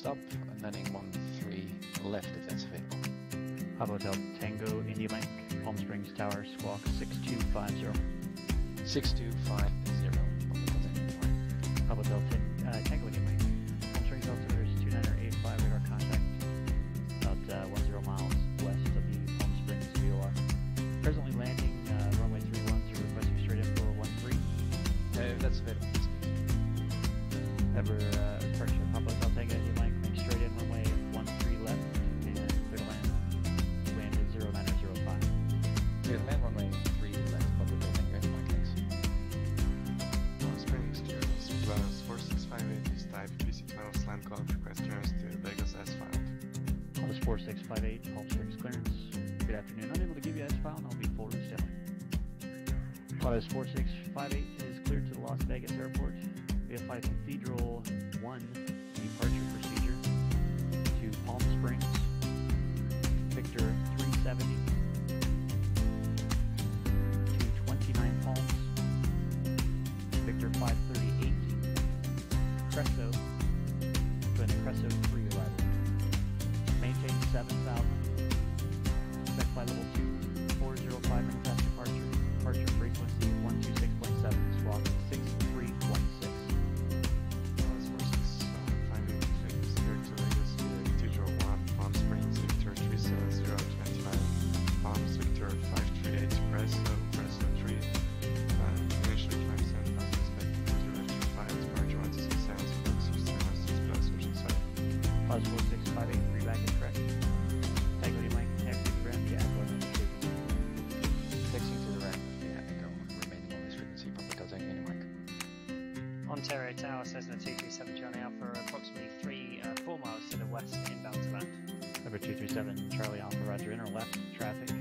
stop, and landing 13 left if that's available. Papa Hotel Tango India Link, Palm Springs Tower, squawk 6250. 6250. Papa Hotel Tango India Link, Palm Springs altimeters 2985, radar contact about 10 miles west of the Palm Springs VOR. Presently landing runway 31, so requesting straight in for 13. If that's available. Ever correction, Papa Hotel Tango India Link, make straight in runway 13 left and clear to land. Landed 0905. Clear to land runway 3 left, Papa Hotel Tango India Link, thanks. Palm Springs clearance plus 4658 is type PC12 land call request clearance to Vegas S-File. This 4658, Palm Springs clearance. Good afternoon. Unable to give you S-File, and I'll be full route sailing. This 4658 is cleared to the Las Vegas Airport. VFR Cathedral 1 departure procedure to Palm Springs. Victor 370 to 29 Palms. Victor 538. Cresso. Going to Cresso 3 arrival. Maintain 7,000. Expect flight level 2405 minutes after departure. Departure frequency 126.7. Squawk 6316. Palm Springs, Victor 37029, Palms, Victor 538, Presso 3, initially climb 7,000, expect cruiser F25, departure 126 sounds, 4616 plus, pushing side. Plus 4658, free back and correct. Tango India Link, taxi to the ground, via Echo and Taxing to the right via Echo, remaining on this frequency, Papa Hotel Tango India Link. Ontario Tower, Cessna 237 Charlie Alpha, approximately 4 miles to the west, inbound to land. Number 237, Charlie Alpha, roger, inner left, traffic,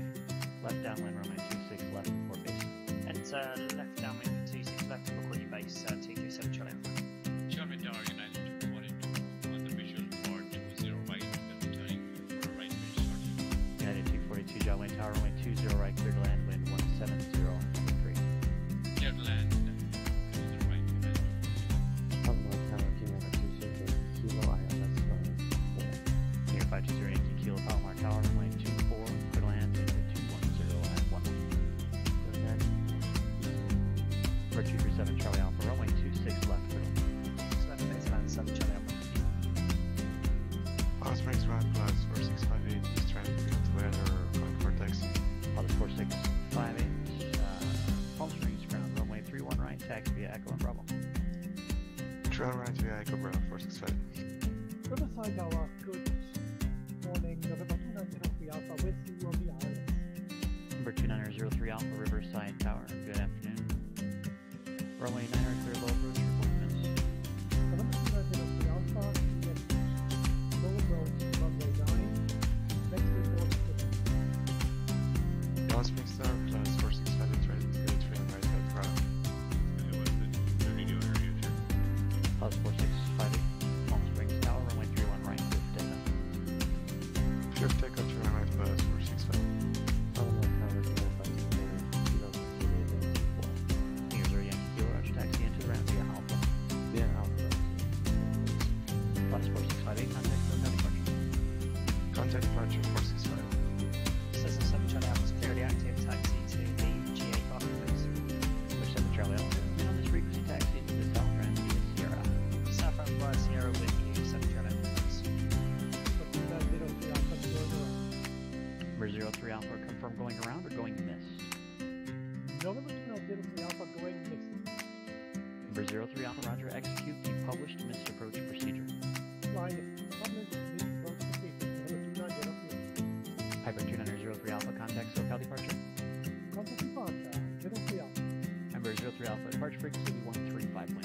left downwind, runway 26, left, port base. Enter left downwind 26 left, report your base 237 Charlie Alpha. Charlie Tower, United 242, on the visual for 20 right, returning for a right base short. United 242, Jolly Tower, runway 20 right, clear to land, wind 170.3. Clear to land, cruiser right, United. Near 520 Yankee Kilo, Palomar Tower, runway 24, clear to land, wind 210 at 1. Number 237, Charlie Alpha, runway 26 left, clear to land. Left base land 7 Charlie Alpha. Palm Springs right plus 4658, is trying to get to weather, going for taxi. Others 4658, Palm Springs ground, runway 31 right, taxi via Echo and Bravo. Trail right via Echo Bravo 465. Riverside Tower, good morning, November 2903 Alpha with you on the island. Number 2903 Alpha, Riverside Tower, good afternoon. Runway 9 clear low approach, report miss. November 2903 Alpha, get low approach, runway 9, next report is Palm Springs Tower plus 4658, ready to go trail right at Bravo. And it was the 30 area here. Plus 4658, Palm Springs Tower, runway 31 right, clear for takeoff. Clear to take off trail right plus 465. Here's our Yankee Kilo, roger, taxi into the ground via Alpha. Plus 4658, contact no departure. Contact departure 465. Cessna 7 Charlie Alpha is clearly active, taxi to the GA parking base. Push 7 Charlie Alpha, and on this frequency taxi into the South Grand via Sierra. South End via Sierra with you, 7 Charlie Alpha. November 203 Alpha going around. Number 03 Alpha, confirm going around or going miss. November 203 Alpha going missing. Number 03 Alpha, roger, execute the published missed approach procedure. Flying is published mid-approach procedure. November 203 Piper 2903 Alpha, contact SoCal departure. Contact departure, 03 Alpha. Number 03 Alpha, departure frequency 135.4.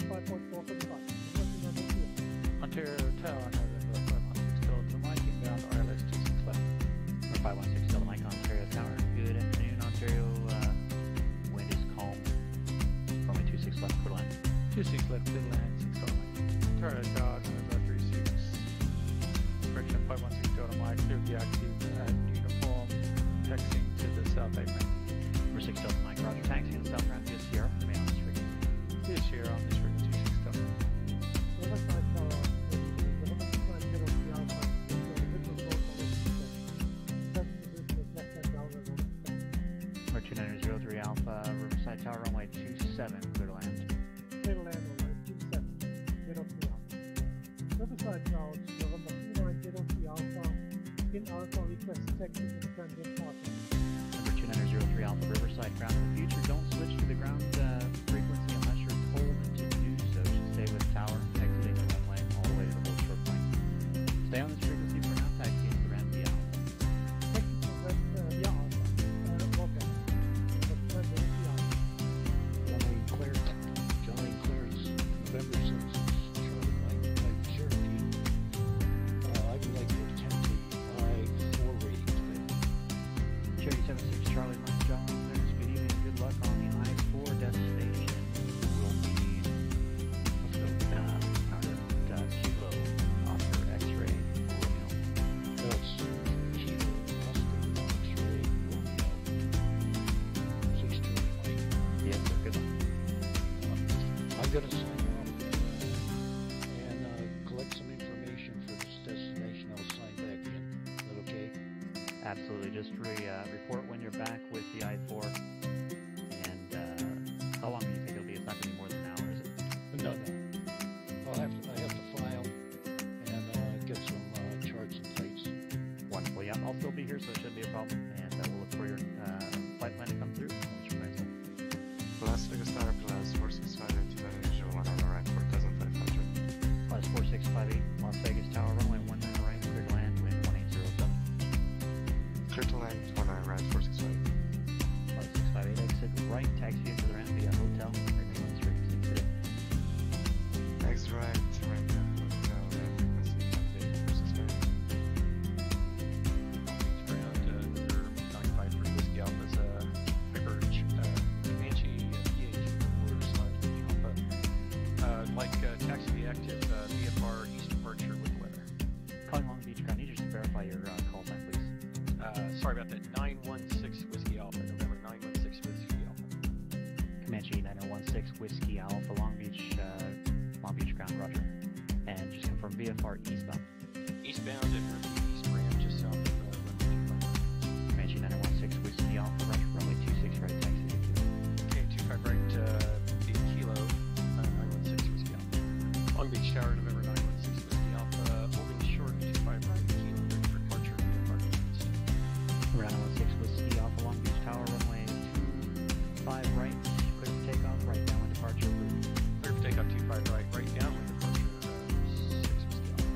135.4 for departure. November 203 Ontario Tower, November 516 Delta Mike, inbound RLS 26 left. Number 516 Delta Mike, Ontario Tower. Good afternoon, Ontario. Wind is calm. Runway 26 left, clear to land. 26 left, clear to land, 6 Delta Mike. Ontario Tower, November 36. Correction, 516 Delta Mike, clear deactive at uniform, taxiing to the south apron. Number 6 Delta Mike, roger, taxi to the south ground via Sierra. Remain on this frequency. This year on this frequency 6 Delta. Riverside Tower, 2903 Alpha, Riverside Tower, runway 27, clear to land. Clear to land runway 27, 03 Alpha. Riverside Tower, November 2903 Alpha, in Alpha, request taxi to the transient parking. Number 2903 Alpha, Riverside, ground in the future. Don't switch to the ground frequency unless you're told to do so. Should stay with tower, exiting the runway all the way to the whole short plane. Stay on this frequency for now, taxi into the ramp via Alpha. Taxi to the ramp via Alpha. Welcome. November 2903 Alpha. Runway clearance. Johnny clearance. November 6th. Charlie Mike Cherokee. I would like to attempt the I-4 rating today. Cherokee 76 Charlie Mike John, clearance. Good evening. Good luck on the I-4 destination. Will be Kilo Oscar X-ray Romeo. That's Kilo Oscar X-ray Romeo. 6:30 Mike. Yes, sir. Good luck. I'm going to sign off and collect some information for this destination. I'll sign back in. Is that okay? Absolutely. Just report when you're back with the I-4. And how long do you think it'll be? It's not going to be more than an hour, is it? No. I have to file and get some charts and plates. Wonderful. Yeah, I'll still be here, so it shouldn't be a problem. And we'll look for your flight plan to come through. Which you guys have. Las Vegas Tower, plus 4658 to usual 1 hour right, 4500. Plus 4658, Las Vegas Tower, runway 19 right, clear to land, wind 1807. Clear to land, 1 hour right, 465. Plus 658, exit right, taxi into the ramp via hotel, remain on the frequency today. Exit right, ramp down, hotel, and frequency 58 Ground, number 95 for Whiskey Alpha's Piper Comanche PH4/Alpha. Like taxi be active, VFR east departure with weather. Calling Long Beach Ground, need you just to verify your call sign, please. Sorry about that. 916 Whiskey Alpha, November 916 Whiskey Alpha. Comanche 9016 Whiskey Alpha, Long Beach Ground, roger. And just confirm VFR eastbound. Eastbound and east ramp just south of runway 25. Comanche 9016 Whiskey Alpha, roger, runway 26 right, taxi to Kilo. Okay, 25 right via Kilo, 916 Whiskey Alpha. Long Beach Tower, November 916 Whiskey Alpha, holding short of 25 right, Kilo, ready for departure, parking east. Round 16 Whiskey Alpha, Long Beach Tower, runway 25 right, clear for takeoff, right downwind departure, route. Clear for takeoff, 25 right, right downwind departure, 6 Whiskey Alpha.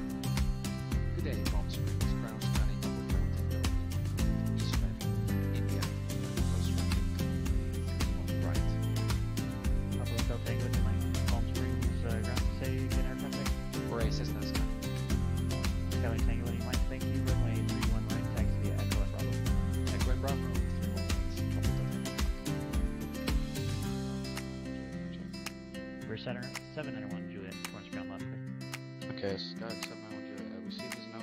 Good day, Palm Springs, ground scanning, double Delta, East Bend, India, close traffic, 31 right. Papa Hotel Tango tonight, Palm Springs, ground, say again, aircraft deck. Brace is not scanning. Skyline Tango, any Mike, thank you, runway 31 right, taxi via Echo and Bravo. Echo and Bravo, 31 right, double Delta. We're center, 791 Juliet, towards ground left, clear. Okay, Sky 700, we see there's no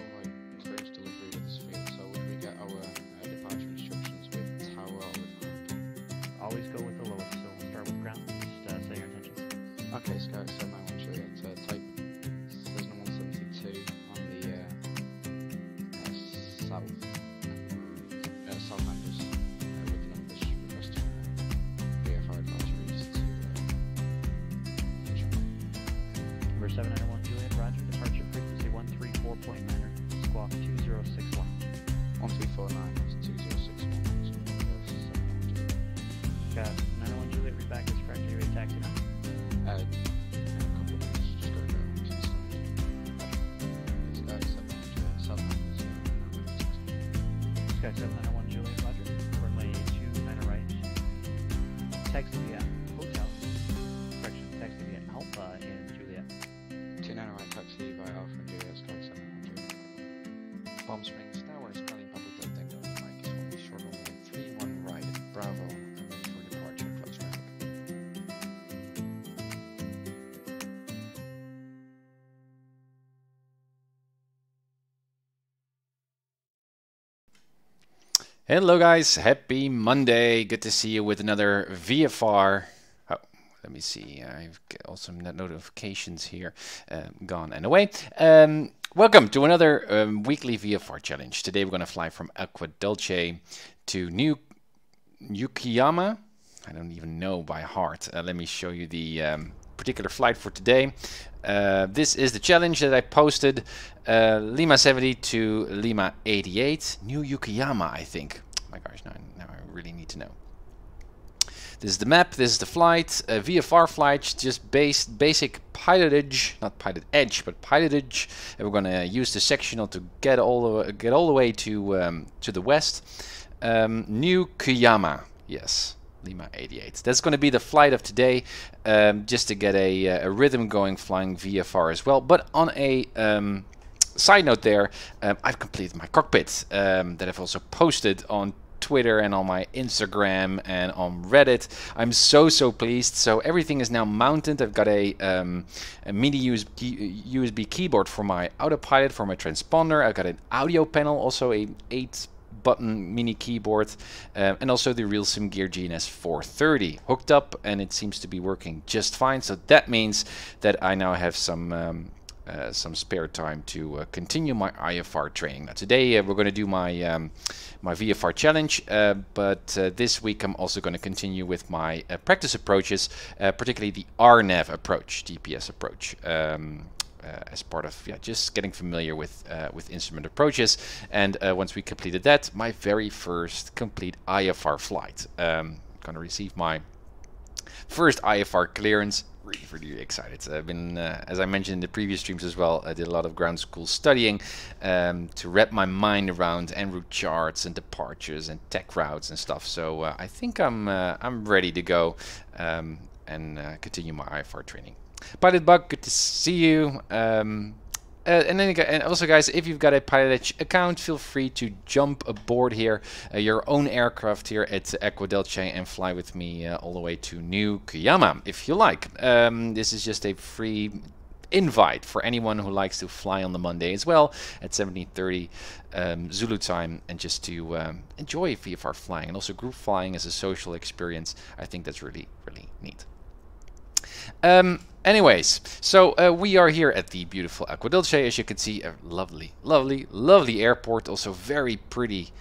clearance delivery with this field, so would we get our departure instructions with tower or with ground? Always go with the lowest, so we'll start with ground, just say your intentions. Okay, Sky 791 Juliet, type Cessna 172 on the south handers with numbers requesting VFR advisories to Number 791 Juliet, roger, departure frequency 134.9er, squawk 2061. 1349 is 2061. Got 901 Juliet, read back as correct, are you ready to taxi now? In a couple of minutes, just go down to the side. Sky 700, south handers, Sky 791 Juliet, roger, runway 29 right, taxi via hotel, correction, taxi via Alpha in Juliet. 29 right, taxi by Alpha and Juliet, Sky 700. Palm Springs, Tower, Sky Papa Tango, Mike is holding short runway 31 right, Bravo, and ready for departure, close traffic. Hello guys, happy Monday. Good to see you with another VFR. Oh, let me see. I've got also notifications here gone and away. Welcome to another weekly VFR challenge. Today we're going to fly from Aqua Dulce to New Yukiyama. I don't even know by heart. Let me show you the particular flight for today. This is the challenge that I posted. Lima 70 to Lima 88. New Yukiyama, I think. Oh my gosh, now I really need to know. This is the map, this is the flight, VFR flight, just basic PilotEdge, not PilotEdge, but PilotEdge. And we're gonna use the sectional to get all the way to the west. New Kuyama, yes, Lima 88. That's gonna be the flight of today, just to get a rhythm going, flying VFR as well. But on a side note there, I've completed my cockpit that I've also posted on Twitter and on my Instagram and on Reddit. I'm so pleased. So everything is now mounted. I've got a mini USB keyboard for my autopilot, for my transponder. I've got an audio panel, also a 8-button mini keyboard, and also the Real Sim Gear GNS 430 hooked up, and it seems to be working just fine. So that means that I now have some spare time to continue my IFR training. Now today we're going to do my my VFR challenge, but this week I'm also going to continue with my practice approaches, particularly the RNAV approach, GPS approach, as part of just getting familiar with instrument approaches. And once we completed that, my very first complete IFR flight. Going to receive my first IFR clearance. Really excited. I've been, as I mentioned in the previous streams as well, I did a lot of ground school studying to wrap my mind around en route charts and departures and tech routes and stuff. So I think I'm ready to go and continue my IFR training. Pilot Bug, good to see you. And also, guys, if you've got a PilotEdge account, feel free to jump aboard here, your own aircraft here at Aquadelce, and fly with me all the way to New Kuyama, if you like. This is just a free invite for anyone who likes to fly on the Monday as well at 17:30 Zulu time, and just to enjoy VFR flying and also group flying as a social experience. I think that's really neat. Anyways, so we are here at the beautiful Aquadelce. As you can see, a lovely airport. Also very pretty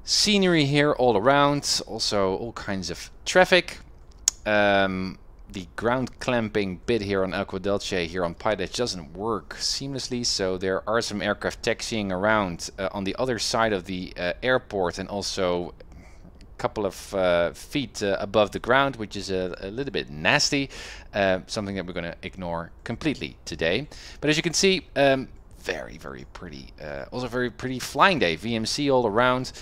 scenery here all around. Also all kinds of traffic. The ground clamping bit here on Aquadelce, here on PilotEdge, doesn't work seamlessly, so there are some aircraft taxiing around on the other side of the airport, and also couple of feet above the ground, which is a little bit nasty, something that we're going to ignore completely today. But as you can see, very pretty, also very pretty flying day, VMC all around,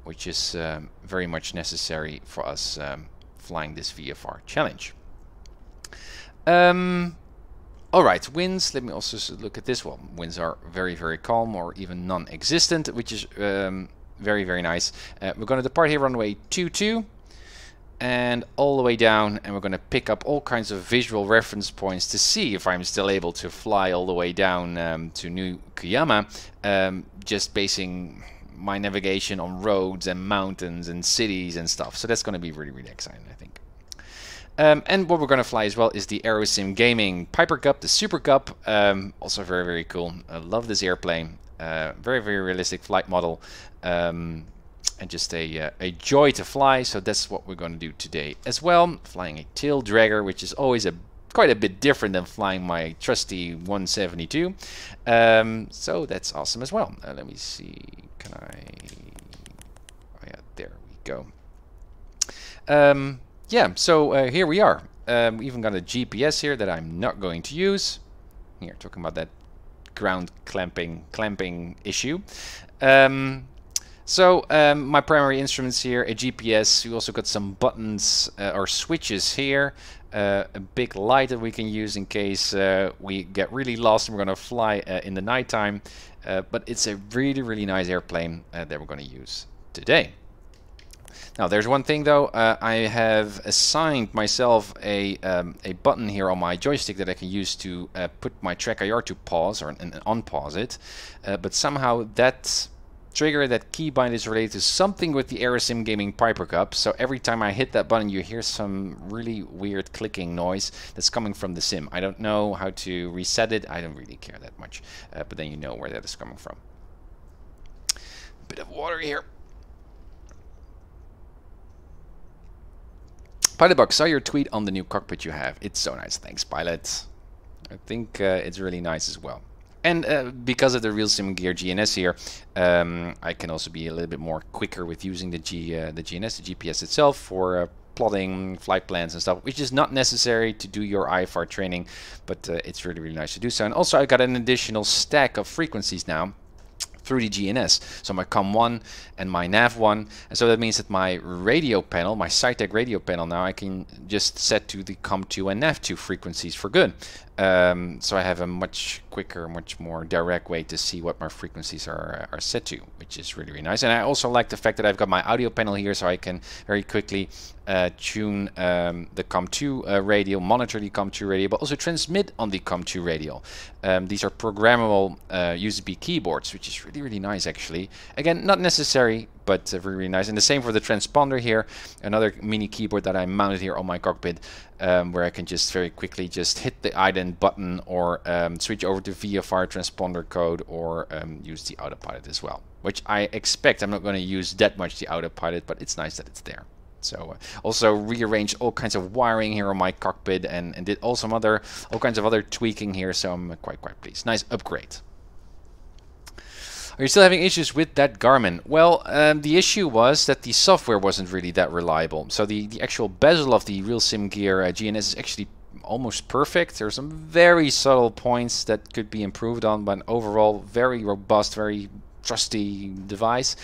which is very much necessary for us flying this VFR challenge. Alright, winds, let me also look at this one. Winds are very calm, or even non-existent, which is very nice. We're going to depart here runway 22 and all the way down, and we're going to pick up all kinds of visual reference points to see if I'm still able to fly all the way down to New Kuyama, just basing my navigation on roads and mountains and cities and stuff. So that's going to be really exciting, I think. And what we're going to fly as well is the Aerosim Gaming Piper Cup, the Super Cup. Also very cool. I love this airplane. Very realistic flight model, and just a joy to fly. So that's what we're going to do today as well. Flying a tail dragger, which is always quite a bit different than flying my trusty 172. So that's awesome as well. Let me see. Can I? Oh yeah, there we go. Yeah. So here we are. We even got a GPS here that I'm not going to use. Here, talking about that ground clamping issue. So my primary instruments here, a GPS. We also got some buttons or switches here, a big light that we can use in case we get really lost and we're going to fly in the nighttime. But it's a really nice airplane that we're going to use today. Now there's one thing though, I have assigned myself a button here on my joystick that I can use to put my track IR to pause or unpause it, but somehow that trigger, that keybind, is related to something with the Aerosim Gaming Piper Cup. So every time I hit that button you hear some really weird clicking noise that's coming from the sim. I don't know how to reset it, I don't really care that much, but then you know where that is coming from. Bit of water here. Pilotbox, saw your tweet on the new cockpit you have. It's so nice. Thanks, Pilot. I think it's really nice as well. And because of the RealSim Gear GNS here, I can also be a little bit more quicker with using the GNS, the GPS itself, for plotting flight plans and stuff, which is not necessary to do your IFR training, but it's really, really nice to do so. And also I got an additional stack of frequencies now through the GNS. So my COM1 and my NAV1, and so that means that my radio panel, my SciTech radio panel now, I can just set to the COM2 and NAV2 frequencies for good. So I have a much quicker, much more direct way to see what my frequencies are set to, which is really, really nice. And I also like the fact that I've got my audio panel here, so I can very quickly tune the COM2 radio, monitor the COM2 radio, but also transmit on the COM2 radio. These are programmable USB keyboards, which is really, really nice actually. Again, not necessary, but very, really nice. And the same for the transponder here, another mini keyboard that I mounted here on my cockpit, where I can just very quickly just hit the ident button or switch over to VFR transponder code, or use the autopilot as well, which I expect I'm not going to use that much the autopilot, but it's nice that it's there. So also rearranged all kinds of wiring here on my cockpit, and did all kinds of other tweaking here, so I'm quite pleased. Nice upgrade. Are you still having issues with that Garmin? Well, the issue was that the software wasn't really that reliable. So the actual bezel of the RealSim Gear GNS is actually almost perfect. There are some very subtle points that could be improved on, but overall very robust, very trusty device.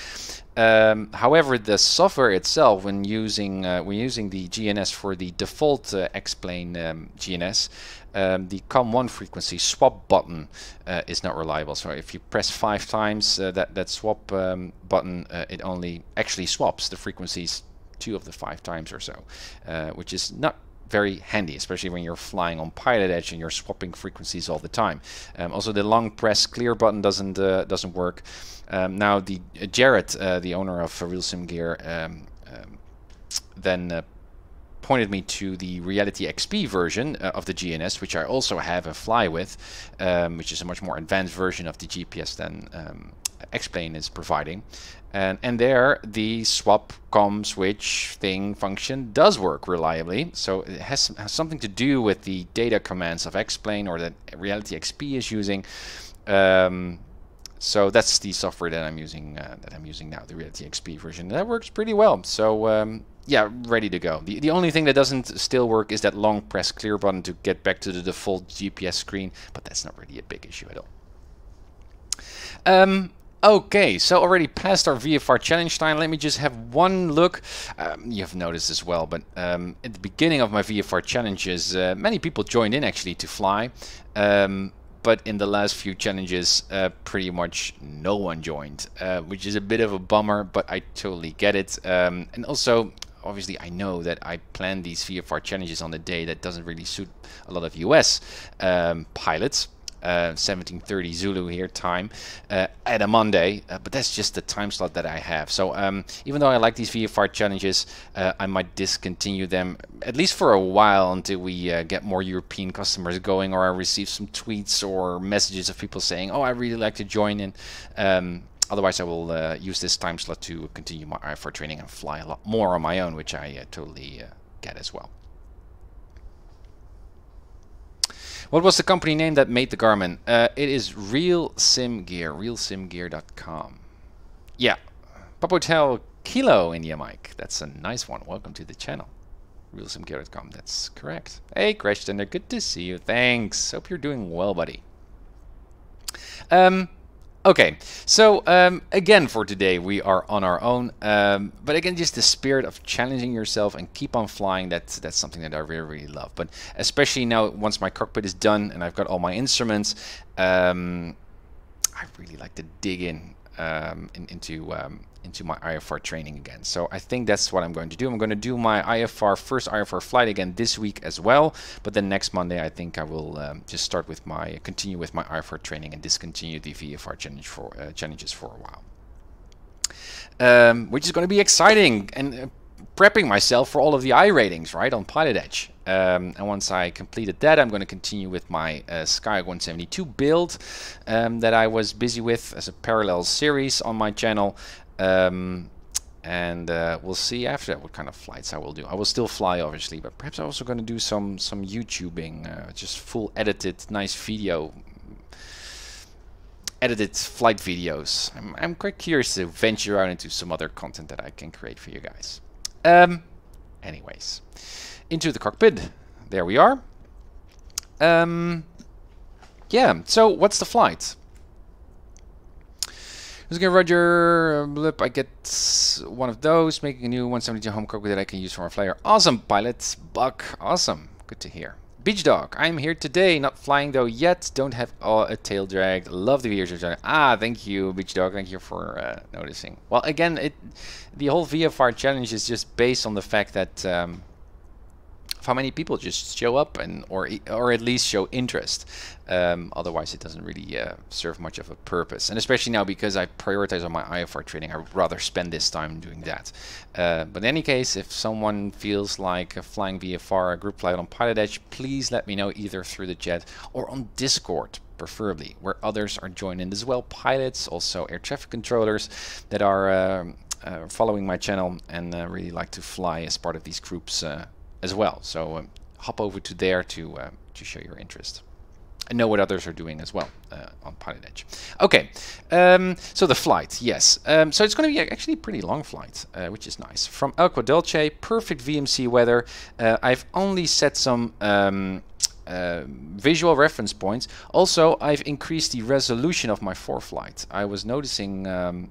However, the software itself, when using the GNS for the default X-plane GNS, the COM1 frequency swap button is not reliable. So if you press 5 times that swap button, it only actually swaps the frequencies 2 of the 5 times or so, which is not very handy, especially when you're flying on PilotEdge and you're swapping frequencies all the time. Also, the long press clear button doesn't work. Now, Jared, the owner of RealSim Gear, then pointed me to the Reality XP version of the GNS, which I also have and fly with, which is a much more advanced version of the GPS than X-plane is providing. And there, the swap com switch thing function does work reliably. So it has something to do with the data commands of X-plane, or that Reality XP is using. So that's the software that I'm using now, the Reality XP version. That works pretty well. So yeah, ready to go. The only thing that doesn't still work is that long press clear button to get back to the default GPS screen, but that's not really a big issue at all. Okay, so already past our VFR challenge time. Let me just have one look. You have noticed as well, but at the beginning of my VFR challenges, many people joined in actually to fly. But in the last few challenges, pretty much no one joined, which is a bit of a bummer, but I totally get it. And also, obviously, I know that I plan these VFR challenges on a day that doesn't really suit a lot of US pilots. 17:30 Zulu here time at a Monday, but that's just the time slot that I have. So even though I like these VFR challenges, I might discontinue them at least for a while until we get more European customers going, or I receive some tweets or messages of people saying, oh, I really like to join in. Otherwise, I will use this time slot to continue my IFR training and fly a lot more on my own, which I totally get as well. What was the company name that made the Garmin? It is RealSim Gear, realsimgear.com. Yeah, Papa Hotel Kilo India Mike. That's a nice one. Welcome to the channel. RealSimGear.com, that's correct. Hey, Crash Tender, good to see you. Thanks. Hope you're doing well, buddy. Okay, so again for today we are on our own, but again just the spirit of challenging yourself and keep on flying, that's something that I really, really love. But especially now, once my cockpit is done and I've got all my instruments, I really like to dig into my IFR training again. So I think that's what I'm going to do. I'm going to do my first IFR flight again this week as well. But then next Monday, I think I will just continue with my IFR training and discontinue the VFR challenges for a while. Which is going to be exciting, and prepping myself for all of the I ratings, right, on PilotEdge. And once I completed that, I'm going to continue with my Skyhawk 172 build that I was busy with as a parallel series on my channel. and we'll see after that what kind of flights I will do. I will still fly, obviously, but perhaps I'm also going to do some YouTubing, just full edited, nice video, edited flight videos. I'm quite curious to venture out into some other content that I can create for you guys. Anyways, into the cockpit. There we are. Yeah, so what's the flight? Okay, Roger, blip, I get one of those, making a new 172 home cockpit that I can use for my flyer. Awesome, pilot. Buck, awesome. Good to hear. Beach Dog, I'm here today, not flying though yet, don't have a tail drag. Love the VFR. Ah, thank you, Beach Dog, thank you for noticing. Well, again, the whole VFR challenge is just based on the fact that how many people just show up and or at least show interest. Otherwise, it doesn't really serve much of a purpose. And especially now, because I prioritize on my IFR training, I would rather spend this time doing that. But in any case, if someone feels like flying VFR, a group flight on PilotEdge, please let me know either through the chat or on Discord, preferably, where others are joining as well. Pilots, also air traffic controllers that are following my channel and really like to fly as part of these groups as well. So hop over to there to show your interest and know what others are doing as well on PilotEdge. Okay, so the flight, yes. So it's going to be actually a pretty long flight, which is nice. From Agua Dulce, perfect VMC weather. I've only set some visual reference points. Also, I've increased the resolution of my flight. I was noticing a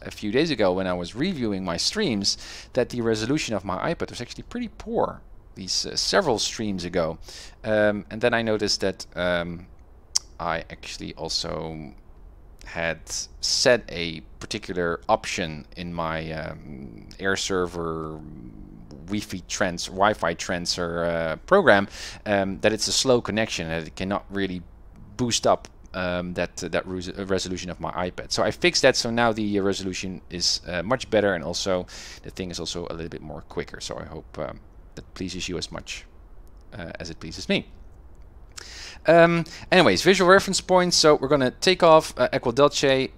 few days ago when I was reviewing my streams that the resolution of my iPad was actually pretty poor these several streams ago, and then I noticed that I actually also had set a particular option in my air server Wi-Fi transfer program, that it's a slow connection, that it cannot really boost up that resolution of my iPad. So I fixed that, so now the resolution is much better, and also the thing is also a little bit more quicker. So I hope that pleases you as much as it pleases me. Anyways, visual reference points. So we're going to take off Agua Dulce,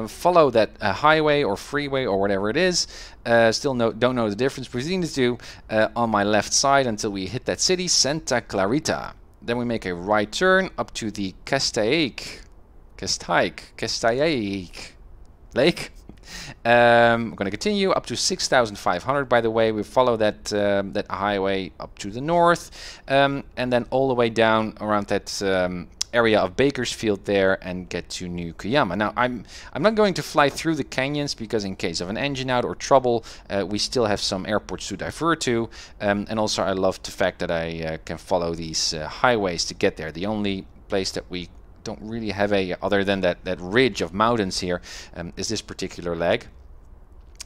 follow that highway or freeway or whatever it is. Still don't know the difference between the two, on my left side until we hit that city, Santa Clarita. Then we make a right turn up to the Castaic Lake. We're going to continue up to 6,500. By the way, we follow that that highway up to the north, and then all the way down around that area of Bakersfield there, and get to New Cuyama. Now, I'm not going to fly through the canyons, because in case of an engine out or trouble, we still have some airports to divert to, and also I love the fact that I can follow these highways to get there. The only place that we don't really have other than that ridge of mountains here, is this particular leg,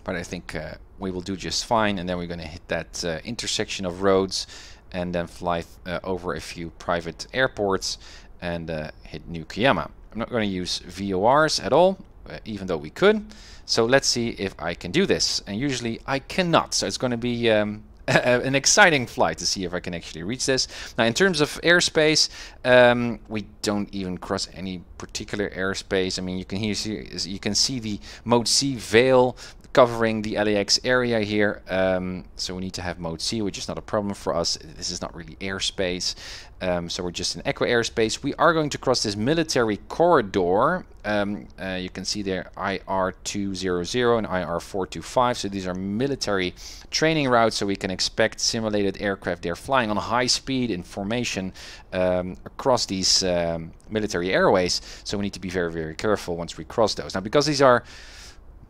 but I think we will do just fine. And then we're going to hit that intersection of roads, and then fly over a few private airports, and hit New Cuyama. I'm not going to use VORs at all, even though we could. So let's see if I can do this, and usually I cannot, so it's going to be an exciting flight to see if I can actually reach this. Now, in terms of airspace, we don't even cross any particular airspace. I mean, you can see the Mode C veil covering the LAX area here, so we need to have Mode C, which is not a problem for us. This is not really airspace, so we're just in equa airspace. We are going to cross this military corridor. You can see there IR200 and IR425, so these are military training routes, so we can expect simulated aircraft there flying on high speed in formation across these military airways. So we need to be very, very careful once we cross those. Now, because these are,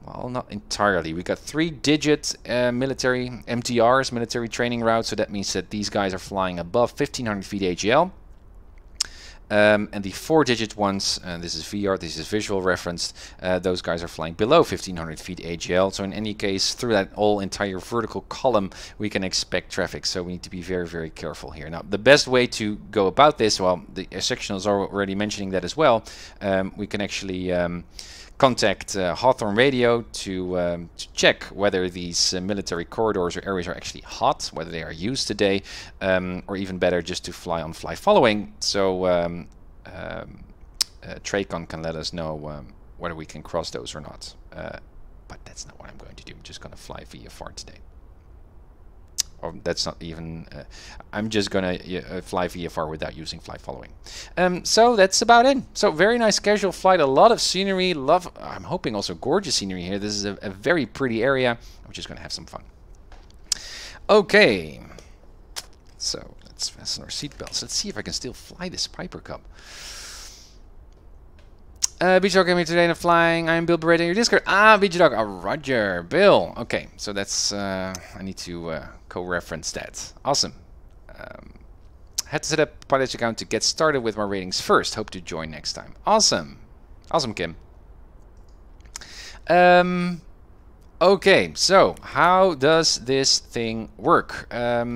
well, not entirely. We got 3-digit military MTRs, military training routes, so that means that these guys are flying above 1500 feet AGL. And the 4-digit ones, this is VR, this is visual referenced, those guys are flying below 1500 feet AGL. So in any case, through that whole entire vertical column, we can expect traffic. So we need to be very, very careful here. Now, the best way to go about this, well, the sectionals are already mentioning that as well. We can actually contact Hawthorne Radio to check whether these military corridors or areas are actually hot, whether they are used today, or even better, just to fly on fly following. So Tracon can let us know whether we can cross those or not. but that's not what I'm going to do. I'm just going to fly VFR today. Or that's not even, I'm just going to fly VFR without using flight following. So that's about it. So very nice casual flight, a lot of scenery, I'm hoping also gorgeous scenery here. This is a very pretty area. I'm just going to have some fun. Okay, so let's fasten our seatbelts. Let's see if I can still fly this Piper Cub. Beach Dog came here today and flying. I'm Bill Beretta, your Discord. Beach Dog. Roger. Bill. Okay, so that's, I need to co-reference that. Awesome. Had to set up a PilotEdge account to get started with my ratings first. Hope to join next time. Awesome. Awesome, Kim. Okay, so how does this thing work? Let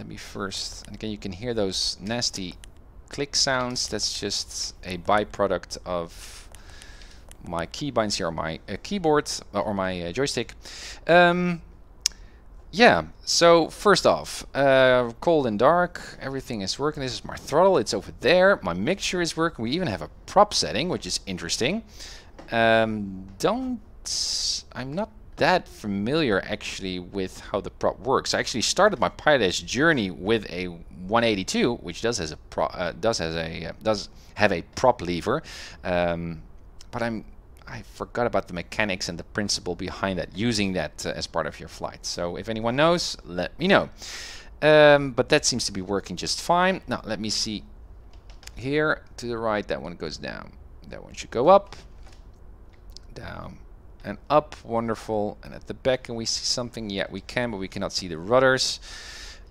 me first, and again, you can hear those nasty click sounds. That's just a byproduct of my keybinds here on my keyboard or my joystick. Yeah, so first off, cold and dark, everything is working. This is my throttle, it's over there. My mixture is working. We even have a prop setting, which is interesting. I'm not that familiar actually with how the prop works. I actually started my PilotEdge journey with a 182, which does have a prop lever, but I forgot about the mechanics and the principle behind that, using that as part of your flight. So if anyone knows, let me know. But that seems to be working just fine. Now let me see here to the right. That one goes down. That one should go up, down, and up. Wonderful. And at the back, can we see something? Yeah, we can, but we cannot see the rudders.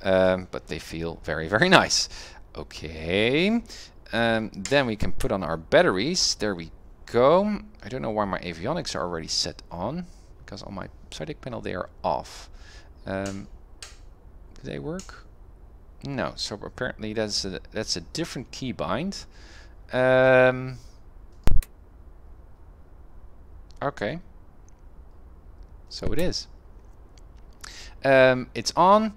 But they feel very, very nice. Okay. Then we can put on our batteries. There we go. I don't know why my avionics are already set on, because on my side deck panel they are off. Do they work? No. So apparently that's a different keybind. Okay. So it is. It's on,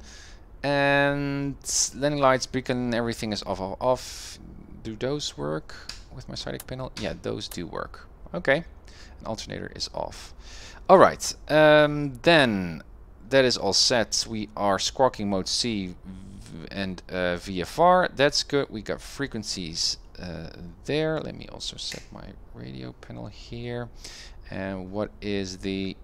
and landing lights, beacon, everything is off. Do those work with my side deck panel? Yeah, those do work. Okay. An alternator is off. All right. Then that is all set. We are squawking mode C and VFR. That's good. We got frequencies there. Let me also set my radio panel here. And what is the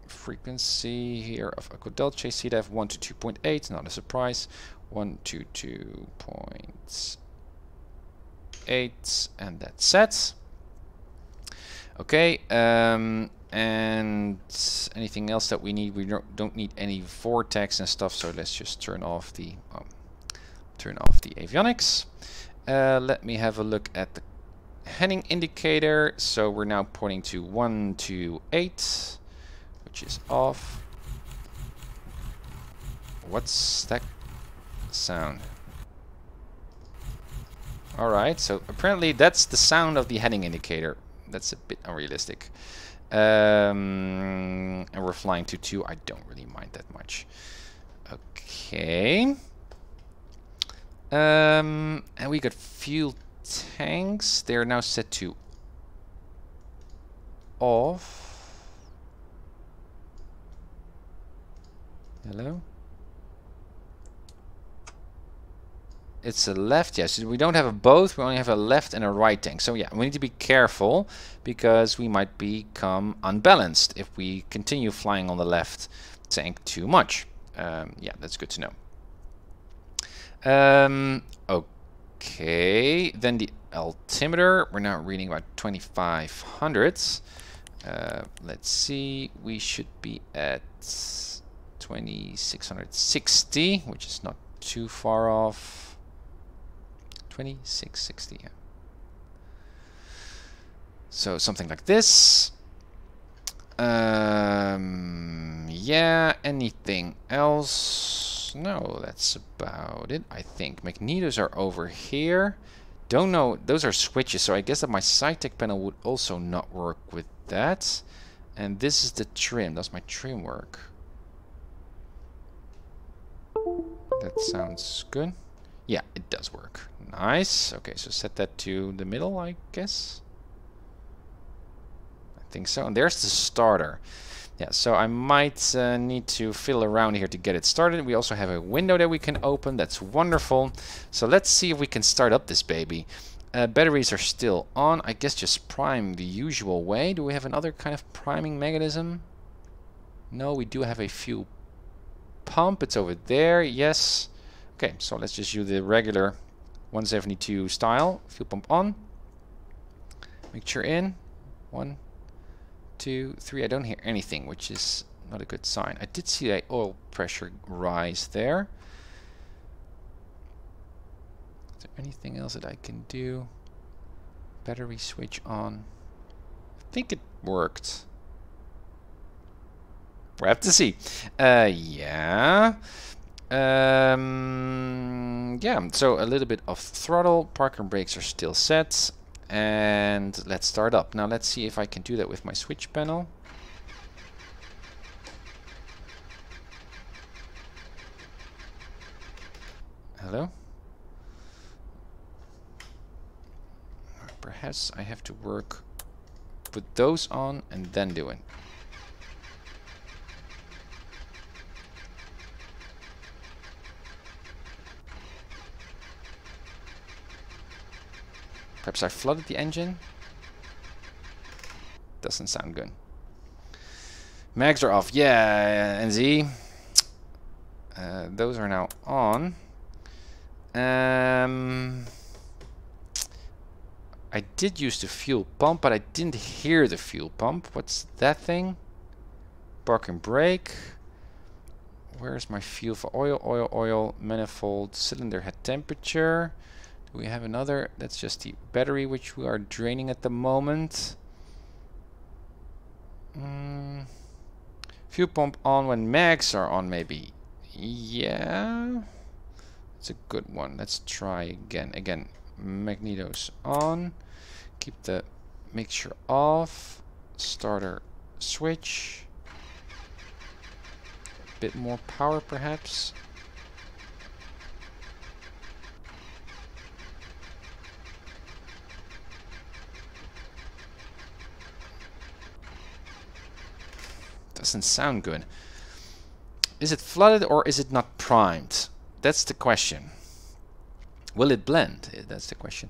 frequency here of Echo Delta? CDF 122.8, not a surprise. 122.8, and that's set. Okay, and anything else that we need? We don't need any vortex and stuff, so let's just turn off the avionics. Let me have a look at the heading indicator. So we're now pointing to 128, which is off. What's that sound? Alright, so apparently that's the sound of the heading indicator. That's a bit unrealistic. And we're flying to 2. I don't really mind that much. Okay. And we got fuel tanks. They're now set to off. Hello? It's a left, yes. We don't have a both, we only have a left and a right tank. So yeah, we need to be careful because we might become unbalanced if we continue flying on the left tank too much. Yeah, that's good to know. Okay, then the altimeter, we're now reading about 2500. Let's see, we should be at 2660, which is not too far off. 2660, yeah. So something like this. Yeah, anything else? No, that's about it, I think. Magnetos are over here. Don't know, those are switches, so I guess that my side deck panel would also not work with that. And this is the trim. Does my trim work? That sounds good. Yeah, it does work. Nice. Okay, so set that to the middle, I guess. I think so. And there's the starter. Yeah, so I might need to fiddle around here to get it started. We also have a window that we can open. That's wonderful. So let's see if we can start up this baby. Batteries are still on. I guess just prime the usual way. Do we have another kind of priming mechanism? No, we do have a fuel pump. It's over there. Yes. Okay, so let's just use the regular 172 style. Fuel pump on. Mixture in. 1, 2, 3. I don't hear anything, which is not a good sign. I did see a oil pressure rise there. Is there anything else that I can do? Battery switch on. I think it worked. We'll have to see. Yeah. Yeah, so a little bit of throttle. Parking brakes are still set. And let's start up. Now let's see if I can do that with my switch panel. Hello? Perhaps I have to work, put those on and then do it. Perhaps I flooded the engine. Doesn't sound good. Mags are off. Yeah, NZ. Those are now on. I did use the fuel pump, but I didn't hear the fuel pump. What's that thing? Parking brake. Where's my fuel for oil? Oil, oil, manifold, cylinder head temperature. We have another, that's just the battery which we are draining at the moment. Fuel pump on when mags are on maybe. Yeah, it's a good one. Let's try again. Again, magnetos on. Keep the mixture off. Starter switch. A bit more power perhaps. Doesn't sound good. Is it flooded or is it not primed? That's the question. Will it blend? That's the question.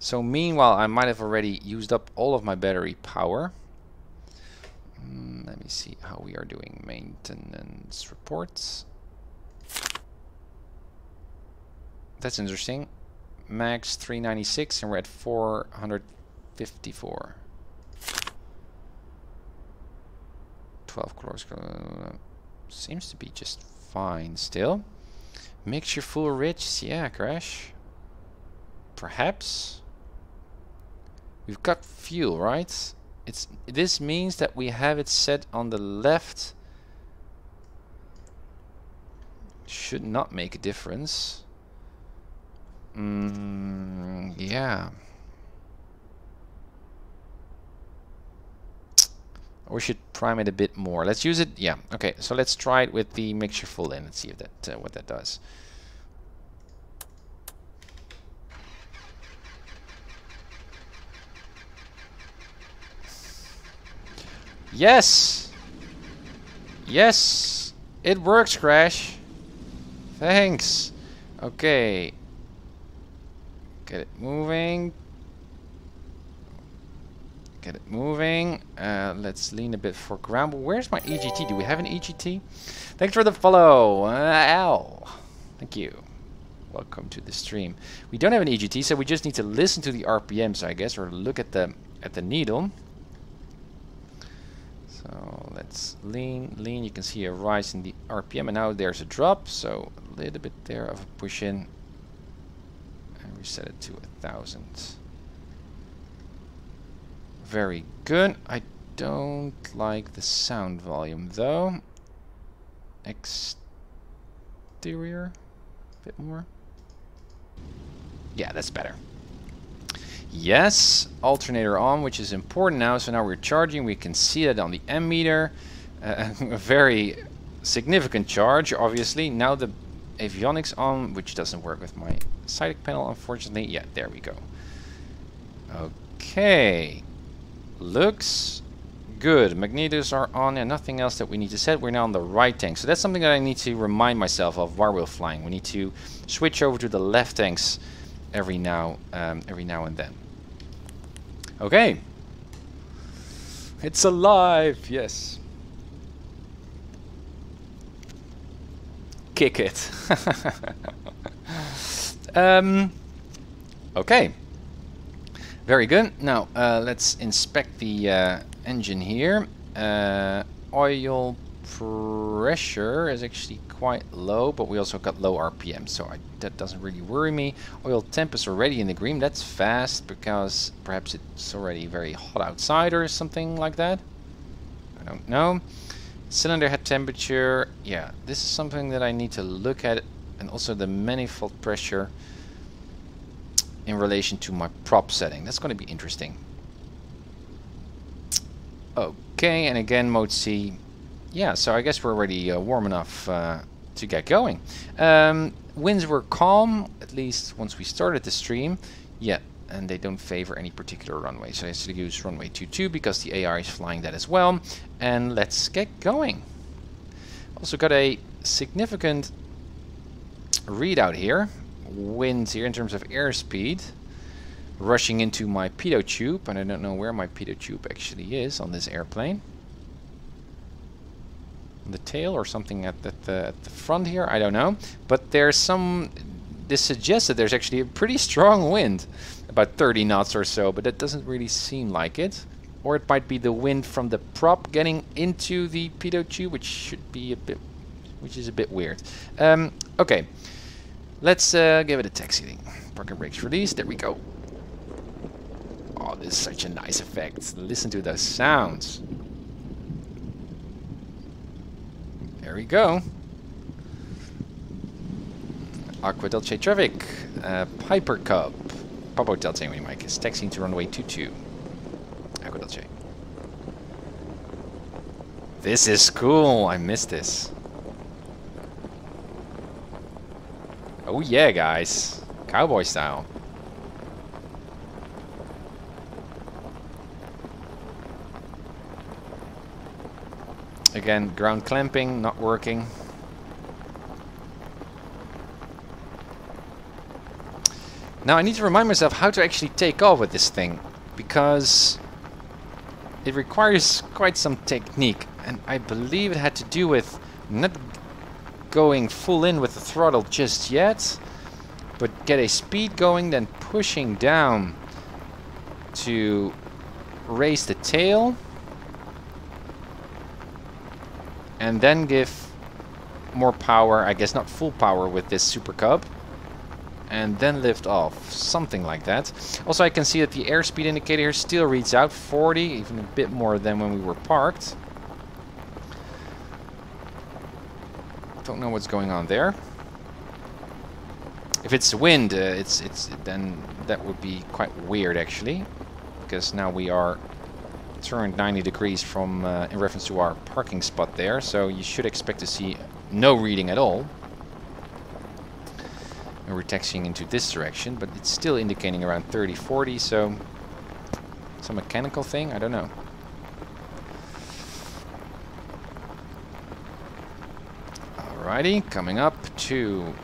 So meanwhile, I might have already used up all of my battery power. Let me see how we are doing. Maintenance reports. That's interesting. Max 396 and we're at 454. 12 kilometers seems to be just fine still. Mixture full rich, yeah, crash. Perhaps. We've got fuel, right? This means that we have it set on the left. Should not make a difference. Yeah. Or we should prime it a bit more. Let's use it. Yeah. Okay. So let's try it with the mixture full in and see if that what that does. Yes. Yes. It works, Crash. Thanks. Okay. Get it moving. Get it moving. Let's lean a bit for ground. But where's my EGT? Do we have an EGT? Thanks for the follow, Al. Thank you. Welcome to the stream. We don't have an EGT, so we just need to listen to the RPMs, I guess, or look at the needle. So let's lean. You can see a rise in the RPM, and now there's a drop. So a little bit there of a push in, and we set it to 1,000. Very good. I don't like the sound volume though. Exterior, a bit more. Yeah, that's better. Yes, alternator on, which is important now. So now we're charging. We can see that on the ammeter. A very significant charge, obviously. Now the avionics on, which doesn't work with my side panel, unfortunately. Yeah, there we go. Okay. Looks good. Magnetos are on and nothing else that we need to set. We're now on the right tank. So that's something that I need to remind myself of while we're flying. We need to switch over to the left tanks every now and then. Okay. It's alive. Yes. Kick it. Okay. Very good. Now let's inspect the engine here. Oil pressure is actually quite low, but we also got low RPM, so that doesn't really worry me. Oil temp is already in the green. That's fast because perhaps it's already very hot outside or something like that. I don't know. Cylinder head temperature. Yeah, this is something that I need to look at, and also the manifold pressure in relation to my prop setting. That's going to be interesting. Okay, and again mode C. Yeah, so I guess we're already warm enough to get going. Winds were calm, at least once we started the stream. Yeah, and they don't favor any particular runway. So I have to use runway 22 because the AR is flying that as well. And let's get going. Also got a significant readout here. Winds here in terms of airspeed. Rushing into my pitot tube, and I don't know where my pitot tube actually is on this airplane. The tail or something at the front here, I don't know. But there's some, this suggests that there's actually a pretty strong wind, about 30 knots or so, but that doesn't really seem like it. Or it might be the wind from the prop getting into the pitot tube, which is a bit weird. Okay, let's give it a taxiing. Parking brakes released. There we go. Oh, this is such a nice effect. Listen to the sounds. There we go. Aqua Delta traffic. Piper Cub. Papa Delta anyway, Mike is taxiing to runway 22. Aqua Delta. This is cool. I missed this. Oh yeah, guys. Cowboy style. Again, ground clamping not working. Now I need to remind myself how to actually take off with this thing, because it requires quite some technique, and I believe it had to do with not going full in with the throttle just yet, but get a speed going, then pushing down to raise the tail, and then give more power, I guess not full power with this Super Cub, and then lift off, something like that. Also I can see that the airspeed indicator here still reads out 40, even a bit more than when we were parked. Don't know what's going on there. If it's wind, then that would be quite weird actually, because now we are turned 90 degrees from in reference to our parking spot there, so you should expect to see no reading at all. And we're taxiing into this direction, but it's still indicating around 30-40, so some mechanical thing, I don't know. Alrighty, coming up to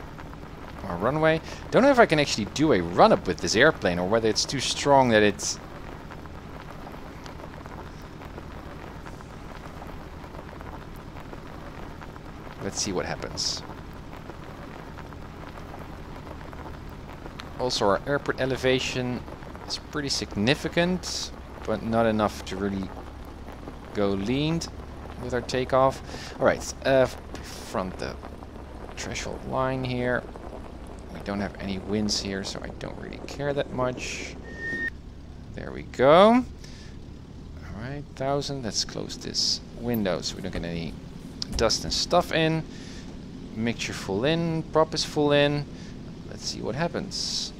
our runway. Don't know if I can actually do a run-up with this airplane, or whether it's too strong that it's... Let's see what happens. Also, our airport elevation is pretty significant, but not enough to really go leaned with our takeoff. Alright, front the threshold line here. We don't have any winds here, so I don't really care that much. There we go. Alright, 1000. Let's close this window so we don't get any dust and stuff in. Mixture full in, prop is full in. Let's see what happens.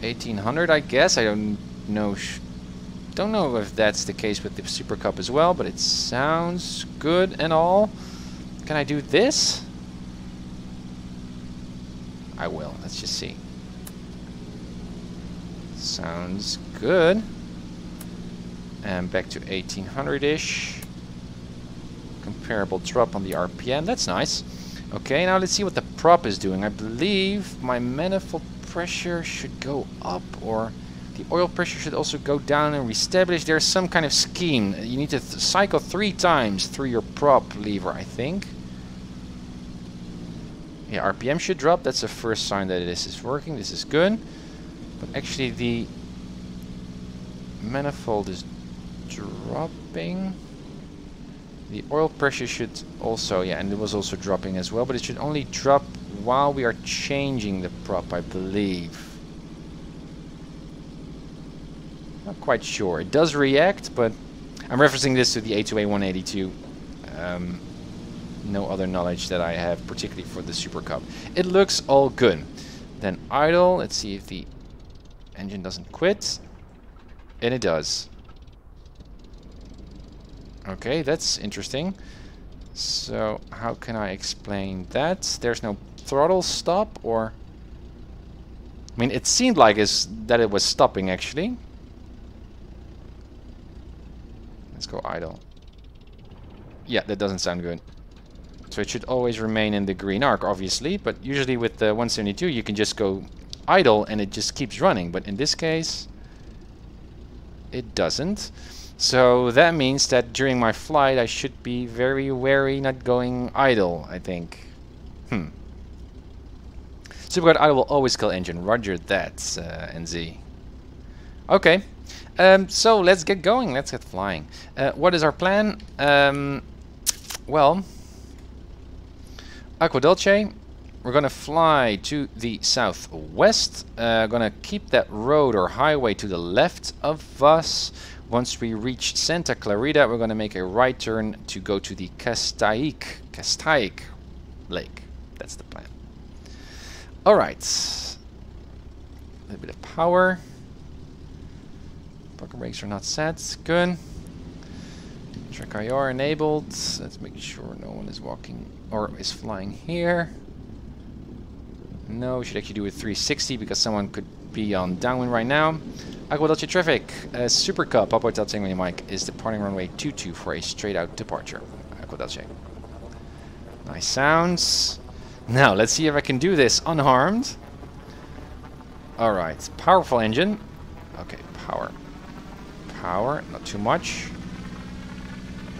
1800, I guess. I don't know. Don't know if that's the case with the Super Cup as well, but it sounds good and all. Can I do this? I will. Let's just see. Sounds good. And back to 1800-ish. Comparable drop on the RPM. That's nice. Okay, now let's see what the prop is doing. I believe my manifold pressure should go up, or the oil pressure should also go down and reestablish. There's some kind of scheme. You need to cycle 3 times through your prop lever, I think. Yeah, RPM should drop. That's the first sign that this is working. This is good. But actually the manifold is dropping. The oil pressure should also, yeah, and it was also dropping as well, but it should only drop while we are changing the prop, I believe. Not quite sure. It does react, but I'm referencing this to the A2A182. No other knowledge that I have, particularly for the Super Cub. It looks all good. Then idle. Let's see if the engine doesn't quit. And it does. Okay, that's interesting. So how can I explain that? There's no throttle stop, or... I mean, it seemed like that it was stopping, actually. Let's go idle. Yeah, that doesn't sound good. So it should always remain in the green arc, obviously, but usually with the 172 you can just go idle and it just keeps running, but in this case it doesn't. So that means that during my flight I should be very wary not going idle, I think. Superguard idle will always kill engine. Roger that, NZ. Okay, so let's get going. Let's get flying. What is our plan? Well, Aqua Dulce, we're gonna fly to the southwest. Gonna keep that road or highway to the left of us. Once we reach Santa Clarita, we're gonna make a right turn to go to the Castaic Lake. That's the plan. All right. A little bit of power. Parking brakes are not set. Good. Track IR enabled. Let's make sure no one is walking or is flying here. No, we should actually do a 360 because someone could be on downwind right now. Aqua Dulce traffic. Super Cub, Papa Hotel Tango Mike is departing runway 22 for a straight out departure. Aqua Dulce. Nice sounds. Now let's see if I can do this unharmed. Alright, powerful engine. Okay, power. Power, not too much.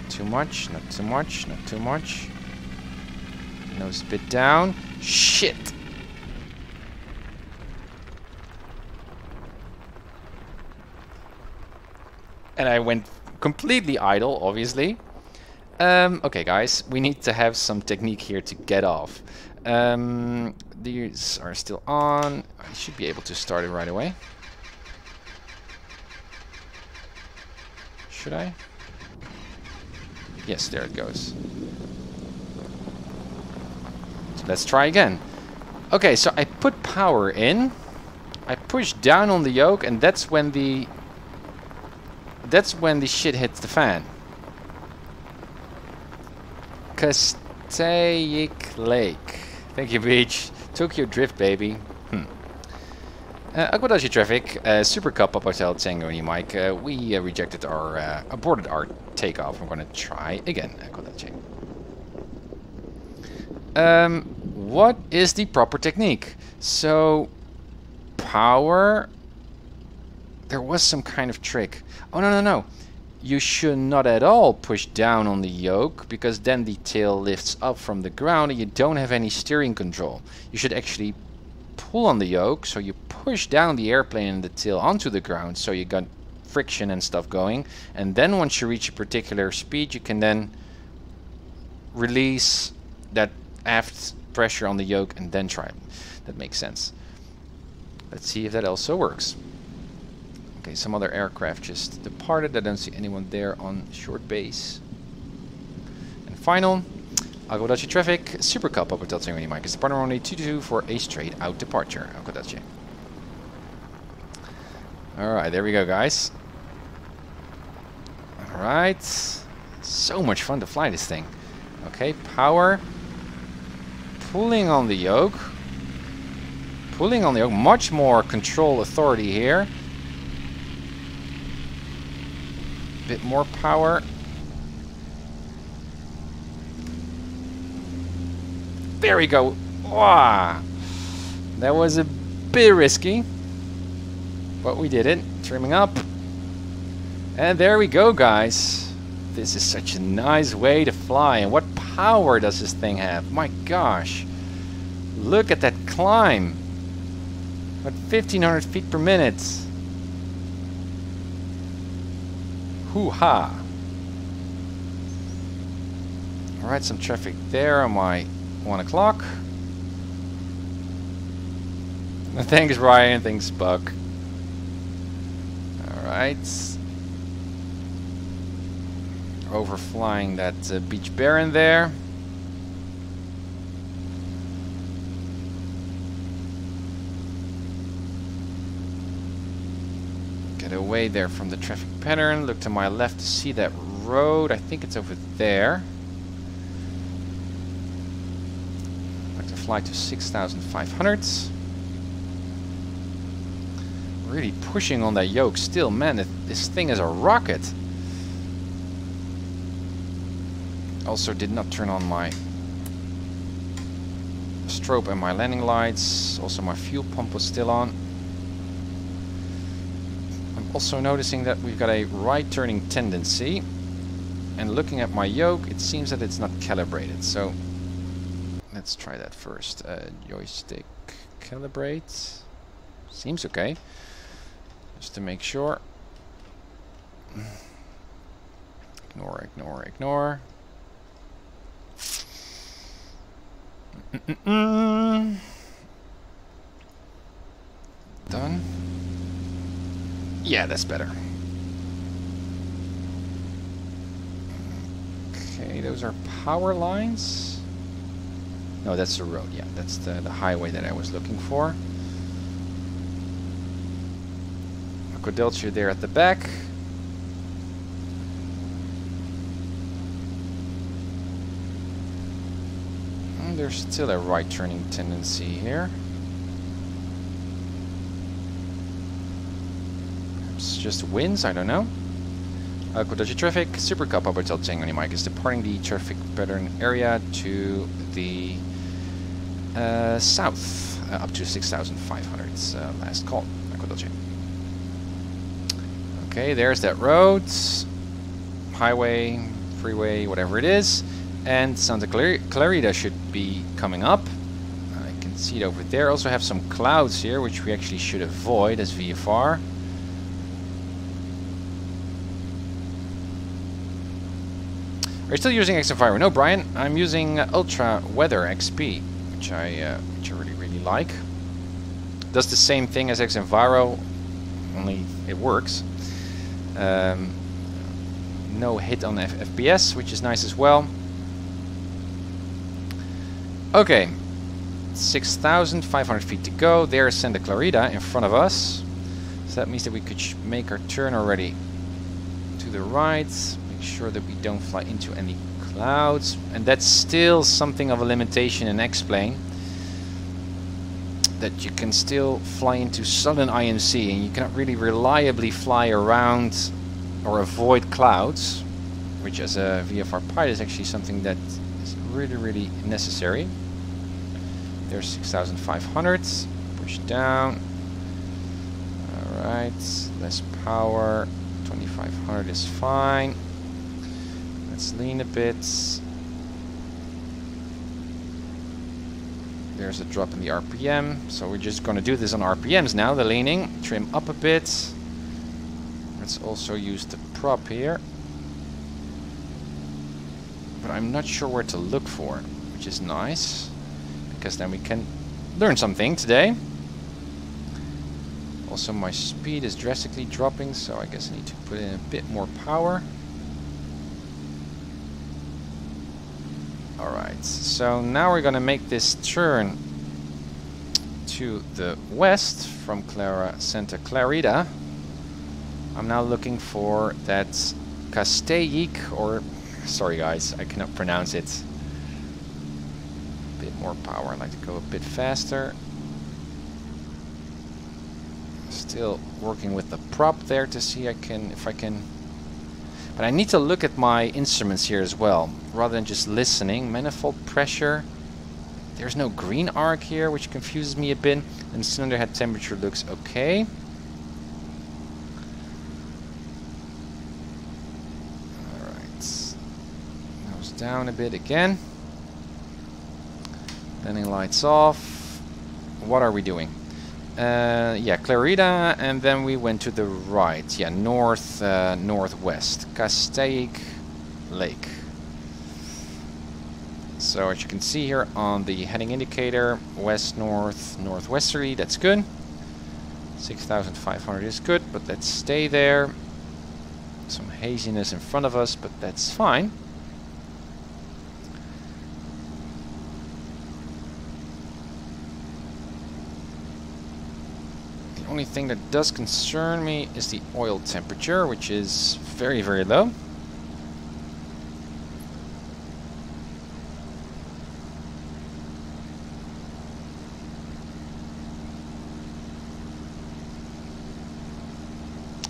Too much, not too much, not too much. Nose bit down. Shit! And I went completely idle, obviously. Okay, guys, we need to have some technique here to get off. These are still on. I should be able to start it right away. Should I? Yes, there it goes. So let's try again. Okay, so I put power in. I push down on the yoke, and that's when the shit hits the fan. Castaic Lake. Thank you, Beach. Tokyo Drift, baby. Aqua Dulce traffic. Super Cup Papa Hotel Tango Mike. We rejected our aborted our takeoff. We're gonna try again. Aqua Dulce. What is the proper technique? So power. There was some kind of trick. Oh no. You should not at all push down on the yoke, because then the tail lifts up from the ground and you don't have any steering control. You should actually pull on the yoke, so you push down the airplane and the tail onto the ground, so you got friction and stuff going, and then once you reach a particular speed you can then release that aft pressure on the yoke and then try it. That makes sense. Let's see if that also works. Okay, some other aircraft just departed. I don't see anyone there on short base. And final, Aqua Dulce traffic, Super Cup Papa Hotel Tango Mike is departing runway 22 for a straight out departure. Aqua Dulce. Alright, there we go, guys. Alright. So much fun to fly this thing. Okay, power. Pulling on the yoke. Pulling on the yoke. Much more control authority here. bit more power. There we go. Wow. That was a bit risky, but we did it. Trimming up. And there we go, guys. This is such a nice way to fly. And what power does this thing have? My gosh. Look at that climb. At 1500 feet per minute. Hoo-ha. Alright, some traffic there on my 1 o'clock. Thanks, Ryan. Thanks, Buck. Alright. Overflying that beach barren there. Get away there from the traffic pattern. Look to my left to see that road. I think it's over there. I'd like to fly to 6,500. Really pushing on that yoke still. Man, this thing is a rocket. Also did not turn on my strobe and my landing lights. Also my fuel pump was still on. I'm also noticing that we've got a right turning tendency. And looking at my yoke, it seems that it's not calibrated. So let's try that first. Joystick calibrate. Seems okay. Just to make sure. Ignore, ignore, ignore. Done. Yeah, that's better. Okay, those are power lines. No, that's the road. Yeah, that's the highway that I was looking for. Aquadelcia there at the back. And there's still a right turning tendency here. Perhaps just winds, I don't know. Aquadelcia traffic, Super Cup Upper Tango Mike is departing the traffic pattern area to the south, up to 6,500. Last call, Aquadelcia. Okay, there's that road, highway, freeway, whatever it is, and Santa Clarita should be coming up. I can see it over there. Also have some clouds here, which we actually should avoid as VFR. Are you still using XEnviro? No, Brian, I'm using Ultra Weather XP, which I really like. Does the same thing as XEnviro, only it works. No hit on FPS, which is nice as well. Okay, 6,500 feet to go. There's Santa Clarita in front of us. So that means that we could make our turn already to the right. Make sure that we don't fly into any clouds. And that's still something of a limitation in X-Plane. That you can still fly into sudden IMC and you cannot really reliably fly around or avoid clouds, which as a VFR pilot is actually something that is really necessary. There's 6,500, push down. Alright, less power, 2,500 is fine. Let's lean a bit. There's a drop in the RPM, so we're just going to do this on RPMs now, the leaning. Trim up a bit. Let's also use the prop here. But I'm not sure where to look for, which is nice, because then we can learn something today. Also my speed is drastically dropping, so I guess I need to put in a bit more power. Alright, so now we're going to make this turn to the west from Santa Clarita. I'm now looking for that Castaic, or sorry guys, I cannot pronounce it. A bit more power, I'd like to go a bit faster. Still working with the prop there to see if I can But I need to look at my instruments here as well, rather than just listening. Manifold pressure. There's no green arc here, which confuses me a bit. And cylinder head temperature looks okay. Alright. Goes down a bit again. Landing lights off. What are we doing? Yeah, Clarita, and then we went to the right. Yeah, northwest. Castaic Lake. So as you can see here on the heading indicator, west, north, northwesterly, that's good. 6,500 is good, but let's stay there. Some haziness in front of us, but that's fine. The only thing that does concern me is the oil temperature, which is very, very low.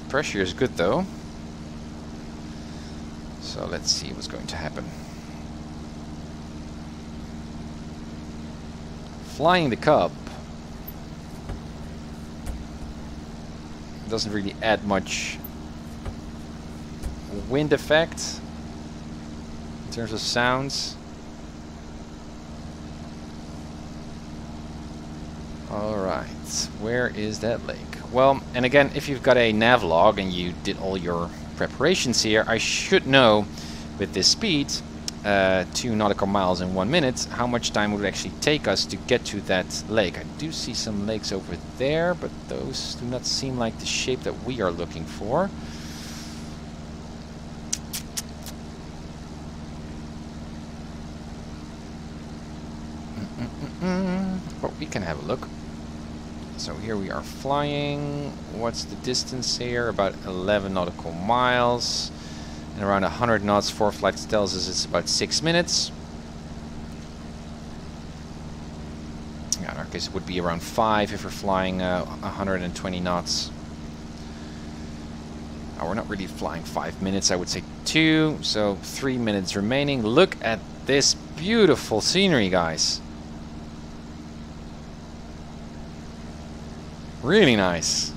Pressure is good though. So let's see what's going to happen. Flying the Cub doesn't really add much wind effect in terms of sounds. Alright, where is that lake? Well, and again, if you've got a navlog and you did all your preparations here, I should know with this speed, 2 nautical miles in 1 minute, how much time would it actually take us to get to that lake. I do see some lakes over there, but those do not seem like the shape that we are looking for. But we can have a look. So here we are flying. What's the distance here? About 11 nautical miles. And around 100 knots. 4 flights tells us it's about 6 minutes. Yeah, in our case it would be around 5 if we're flying 120 knots. Oh, we're not really flying 5 minutes, I would say 2. So 3 minutes remaining. Look at this beautiful scenery, guys. Really nice.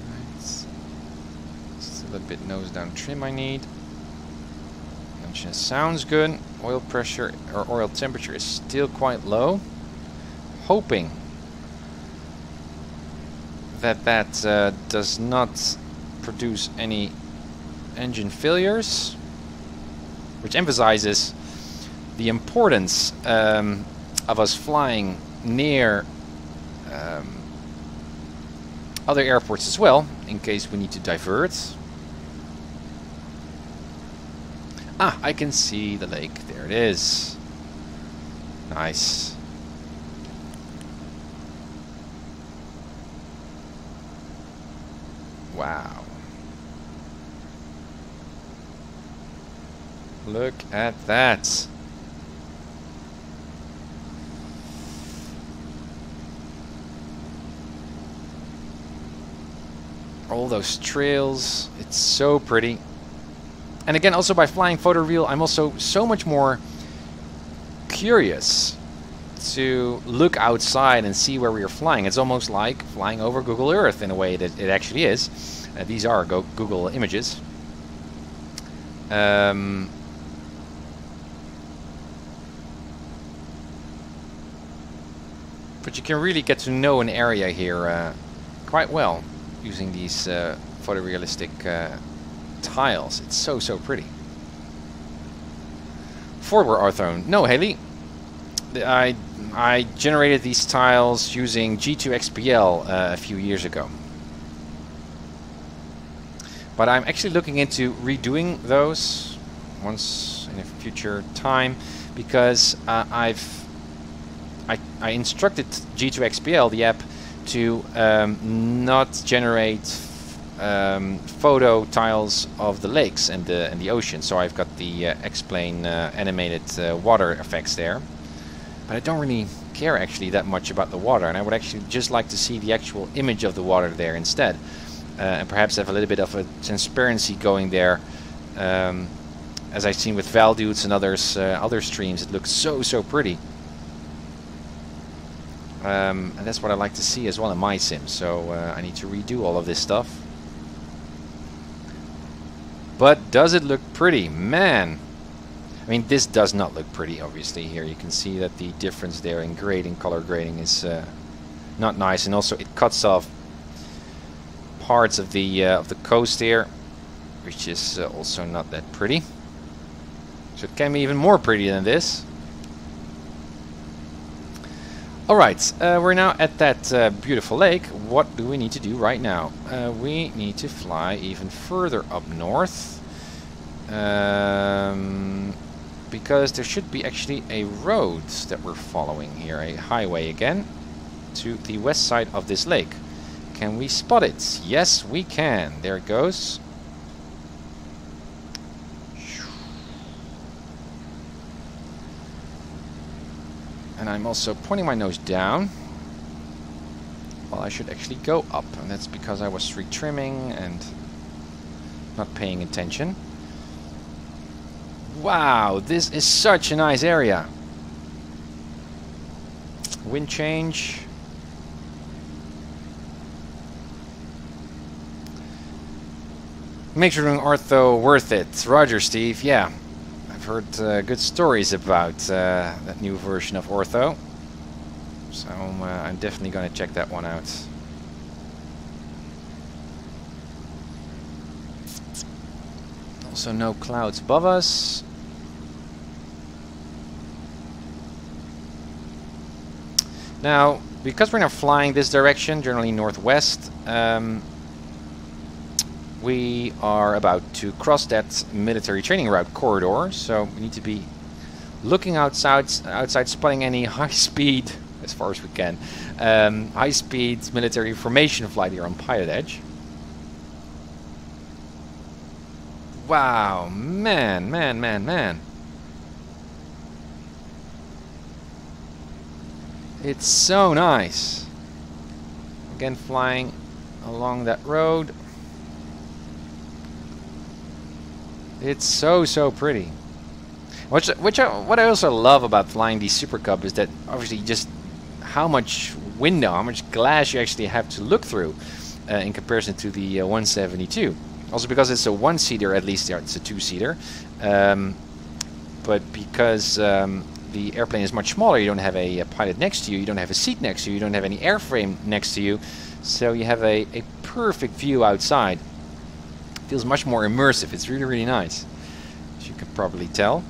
Right. Just a little bit nose down trim I need. Engine sounds good. Oil pressure or oil temperature is still quite low. Hoping that does not produce any engine failures, which emphasizes the importance of us flying near other airports as well, in case we need to divert. Ah, I can see the lake. There it is. Nice. Wow. Look at that. All those trails, it's so pretty. And again, also by flying photoreal, I'm also so much more curious to look outside and see where we are flying. It's almost like flying over Google Earth in a way that it actually is. These are Google images. But you can really get to know an area here quite well using these photorealistic tiles. It's so pretty. Forward ortho. No, Haley. I generated these tiles using G2XPL a few years ago. But I'm actually looking into redoing those once in a future time, because I instructed G2XPL, the app, to not generate photo tiles of the lakes and the ocean. So I've got the X-plane animated water effects there, but I don't really care actually that much about the water, and I would actually just like to see the actual image of the water there instead, and perhaps have a little bit of a transparency going there. As I've seen with Valdutes and others, other streams, it looks so pretty. And that's what I like to see as well in my sim, so I need to redo all of this stuff. But does it look pretty? Man! I mean, this does not look pretty, obviously. Here you can see that the difference there in grading, color grading, is not nice, and also it cuts off parts of the coast here, which is also not that pretty. So it can be even more pretty than this. Alright, we're now at that beautiful lake. What do we need to do right now? We need to fly even further up north. Because there should be actually a road that we're following here, a highway again, to the west side of this lake. Can we spot it? Yes, we can. There it goes. And I'm also pointing my nose down. Well, I should actually go up, and that's because I was retrimming and not paying attention. Wow, this is such a nice area. Wind change. Makes doing ortho worth it. Roger, Steve. Yeah, I've heard good stories about that new version of ortho. So I'm definitely going to check that one out. Also no clouds above us. Now, because we're now flying this direction, generally northwest, we are about to cross that military training route corridor, so we need to be looking outside, spotting any high-speed, as far as we can, high-speed military formation flight here on PilotEdge. Wow, man. It's so nice. Again, flying along that road. It's so pretty. What I also love about flying the Super Cub is that obviously just how much window, how much glass you actually have to look through in comparison to the 172. Also because it's a one-seater, at least it's a two-seater. But because the airplane is much smaller, you don't have a pilot next to you, you don't have a seat next to you, you don't have any airframe next to you, so you have a perfect view outside. Feels much more immersive. It's really nice, as you can probably tell.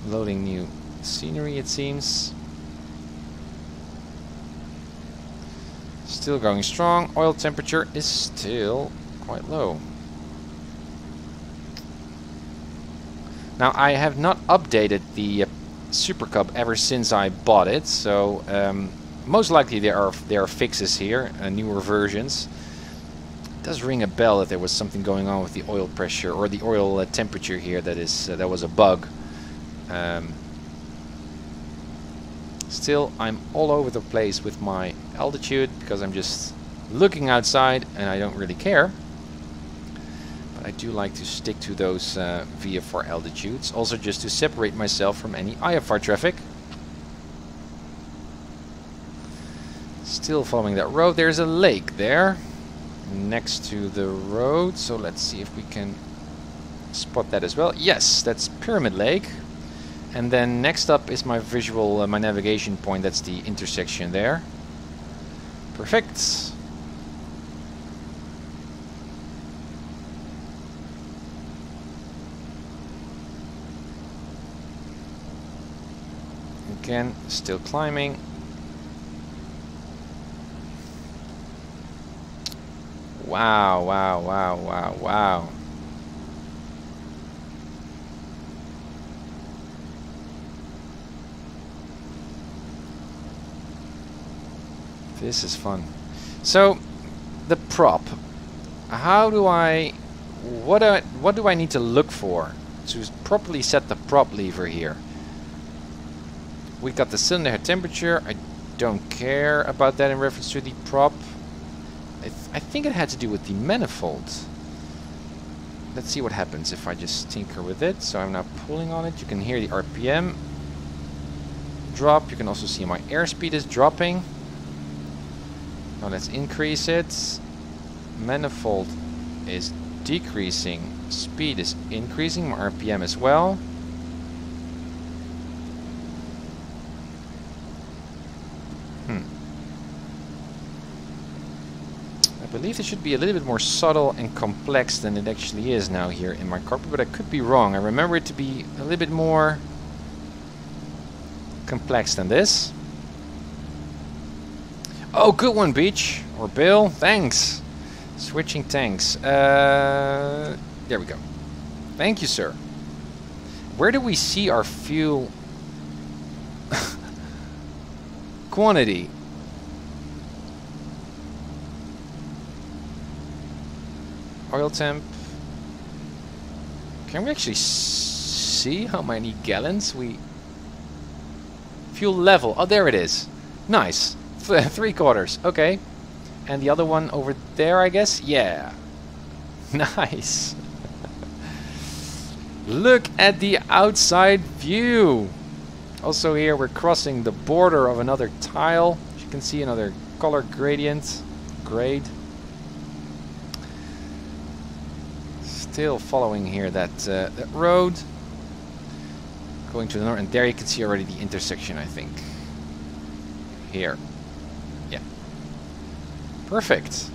Loading new scenery, it seems. Still going strong. Oil temperature is still quite low. Now, I have not updated the Super Cub ever since I bought it, so most likely there are fixes here, newer versions. It does ring a bell that there was something going on with the oil pressure or the oil temperature here that was a bug. Still, I'm all over the place with my altitude because I'm just looking outside and I don't really care. But I do like to stick to those VFR altitudes, also just to separate myself from any IFR traffic. Still following that road. There's a lake there next to the road, so let's see if we can spot that as well. Yes, that's Pyramid Lake. And then next up is my visual, my navigation point. That's the intersection there. Perfect. Again, still climbing. Wow. This is fun. So, the prop. How do I what do I need to look for to properly set the prop lever here? We got the cylinder head temperature. I don't care about that in reference to the prop. I think it had to do with the manifold. Let's see what happens if I just tinker with it. So I'm now pulling on it. You can hear the RPM drop. You can also see my airspeed is dropping. Now let's increase it. Manifold is decreasing. Speed is increasing. My RPM as well. I believe it should be a little bit more subtle and complex than it actually is now here in my cockpit, but I could be wrong. I remember it to be a little bit more complex than this. Oh, good one, Beach. Or Bill. Thanks. Switching tanks. There we go. Thank you, sir. Where do we see our fuel quantity? Oil temp. Can we actually see how many gallons we... Fuel level. Oh, there it is. Nice. 3/4. Okay. And the other one over there, I guess? Yeah. Nice. Look at the outside view. Also here we're crossing the border of another tile. As you can see, another color gradient. Grade. Still following here that road. Going to the north, and there you can see already the intersection, I think. Here. Yeah. Perfect.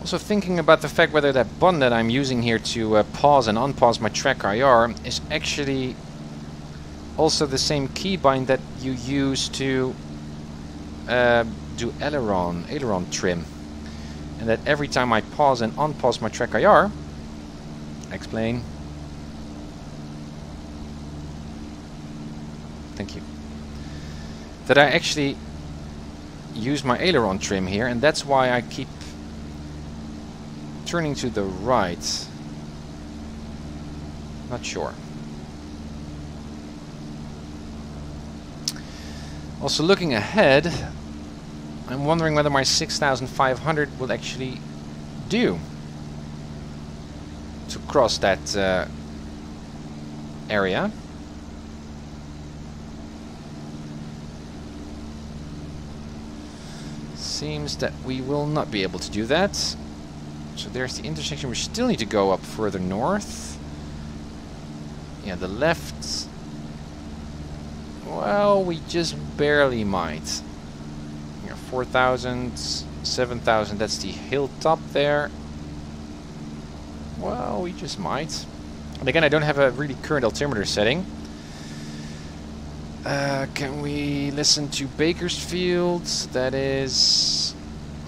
Also thinking about the fact whether that button that I'm using here to pause and unpause my track IR is actually also the same keybind that you use to do aileron trim, and that every time I pause and unpause my track IR, explain. Thank you. That I actually use my aileron trim here, and that's why I keep turning to the right. Not sure. Also looking ahead, I'm wondering whether my 6,500 will actually do to cross that area. Seems that we will not be able to do that. So there's the intersection. We still need to go up further north. Yeah, the left. Well, we just barely might. 4,000, 7,000, that's the hilltop there. Well, we just might. And again, I don't have a really current altimeter setting. Can we listen to Bakersfield? That is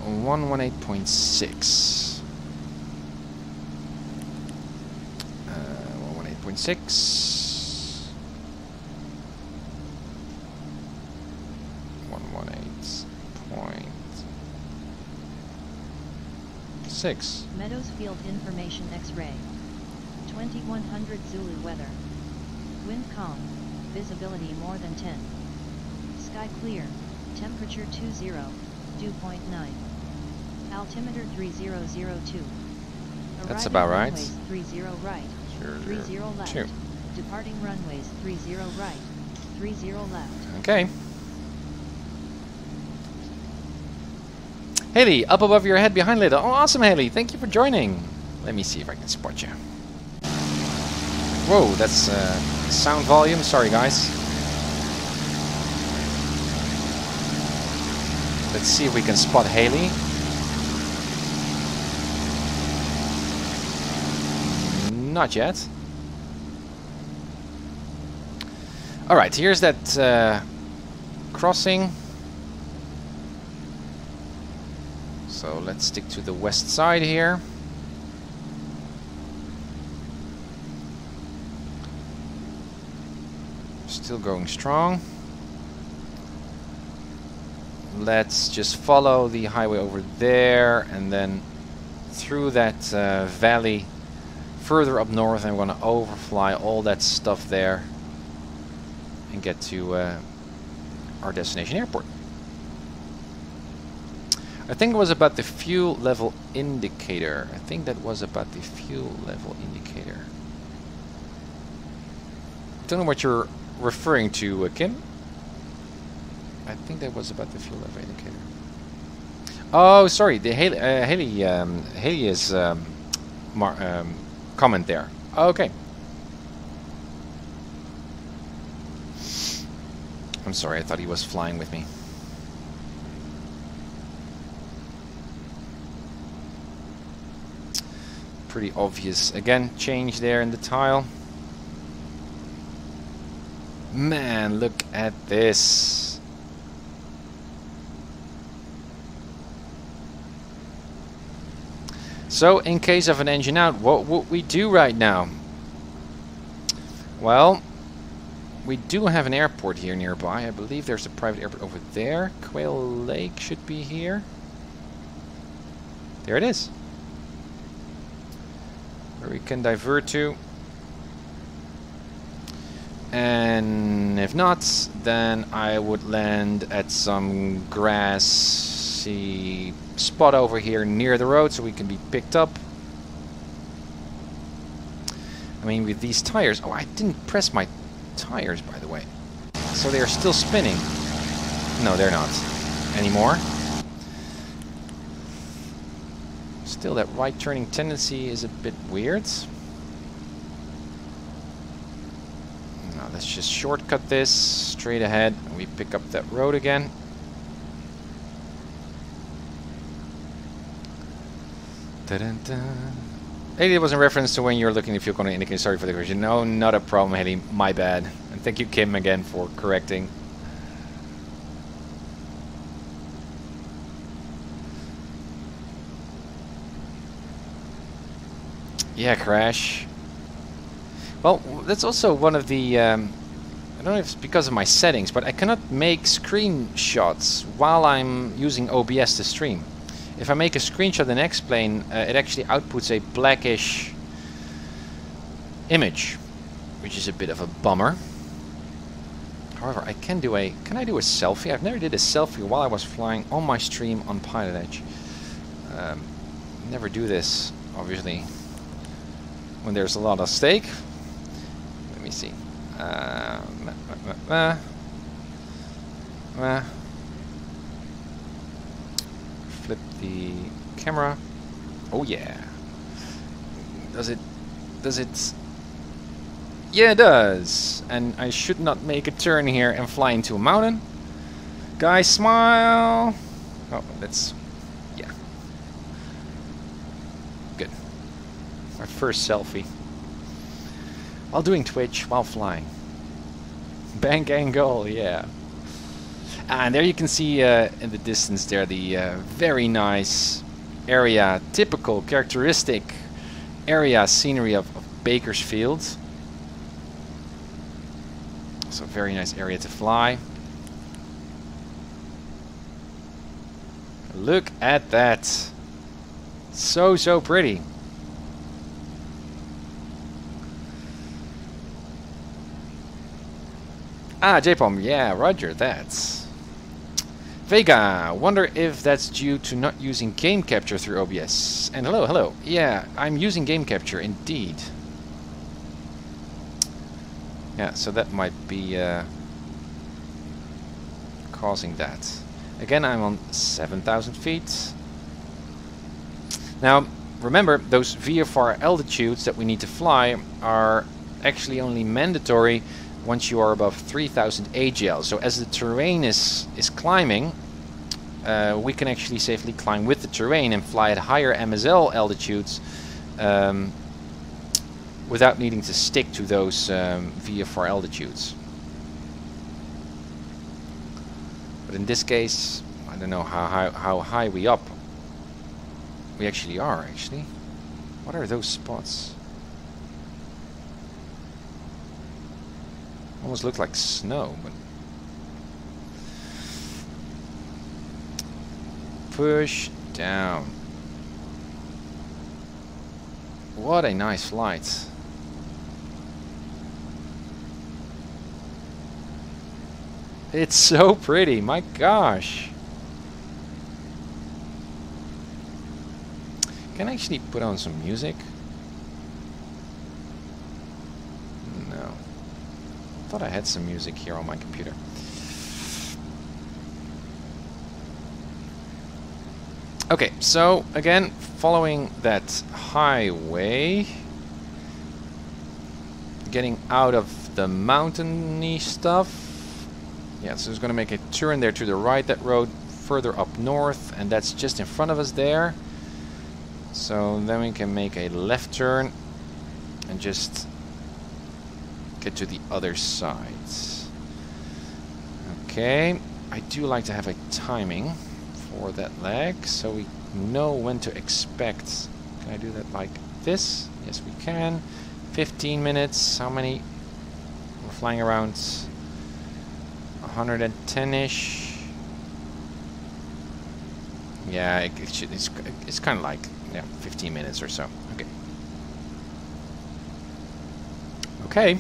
118.6. 118.6. 118.6. Meadows Field Information X-ray. 2100 Zulu weather. Wind calm. Visibility more than 10. Sky clear. Temperature 20. Dew point 9. Altimeter 3002. That's about right. Runways 30 right. 30 left. Two. Departing runways 30 right. 30 left. Okay. Haley, up above your head behind Little. Oh, awesome, Haley. Thank you for joining. Let me see if I can spot you. Whoa, that's sound volume. Sorry, guys. Let's see if we can spot Haley. Not yet. Alright, here's that crossing. So let's stick to the west side here. Still going strong. Let's just follow the highway over there and then through that valley further up north. I'm going to overfly all that stuff there and get to our destination airport. I think it was about the fuel level indicator. I think that was about the fuel level indicator. Don't know what you're referring to, Kim. I think that was about the fuel level indicator. Oh, sorry, the Haley's comment there. Okay. I'm sorry, I thought he was flying with me. Pretty obvious. Again, change there in the tile. Man, look at this. So, in case of an engine out, what would we do right now? Well, we do have an airport here nearby. I believe there's a private airport over there. Quail Lake should be here. There it is. Where we can divert to. And if not, then I would land at some grassy spot over here near the road so we can be picked up. I mean, with these tires... Oh, I didn't press my tires, by the way. So they are still spinning. No, they're not. Anymore. Still, that right turning tendency is a bit weird. Now, let's just shortcut this straight ahead. And we pick up that road again. Dun-dun-dun. Haley, it was in reference to when you're looking at fuel economy indicator. Sorry for the correction. No, not a problem, Haley. My bad. And thank you, Kim, again for correcting. Yeah, crash. Well, that's also one of the... I don't know if it's because of my settings, but I cannot make screenshots while I'm using OBS to stream. If I make a screenshot in X-Plane, it actually outputs a blackish image, which is a bit of a bummer. However, I can do a... Can I do a selfie? I've never did a selfie while I was flying on my stream on PilotEdge. Never do this, obviously, when there's a lot at stake. Let me see. Flip the camera. Oh yeah. Does it? Yeah, it does. And I should not make a turn here and fly into a mountain. Guys, smile. Oh, that's... Yeah. Good. Our first selfie. While doing Twitch, while flying. Bank angle, yeah. And there you can see in the distance there the very nice area, typical, characteristic area scenery of Bakersfield. So very nice area to fly. Look at that. So pretty. Ah, JPOM, yeah, roger, that's... Vega, wonder if that's due to not using game capture through OBS. And hello. Yeah, I'm using game capture, indeed. Yeah, so that might be causing that. Again, I'm on 7,000 feet. Now, remember, those VFR altitudes that we need to fly are actually only mandatory once you are above 3,000 AGL. So as the terrain is climbing, we can actually safely climb with the terrain and fly at higher MSL altitudes without needing to stick to those VFR altitudes. But in this case, I don't know how high we up. We actually are, actually. What are those spots? Almost looked like snow, but push down. What a nice flight. It's so pretty, my gosh. Can I actually put on some music? No. I thought I had some music here on my computer. Okay, so again, following that highway, getting out of the mountainy stuff. Yeah, so it's going to make a turn there to the right, that road further up north, and that's just in front of us there. So then we can make a left turn and just get to the other side. Okay, I do like to have a timing for that leg, so we know when to expect. Can I do that like this? Yes, we can. 15 minutes. How many? We're flying around 110-ish. Yeah, it's kind of like, yeah, 15 minutes or so. Okay. Okay.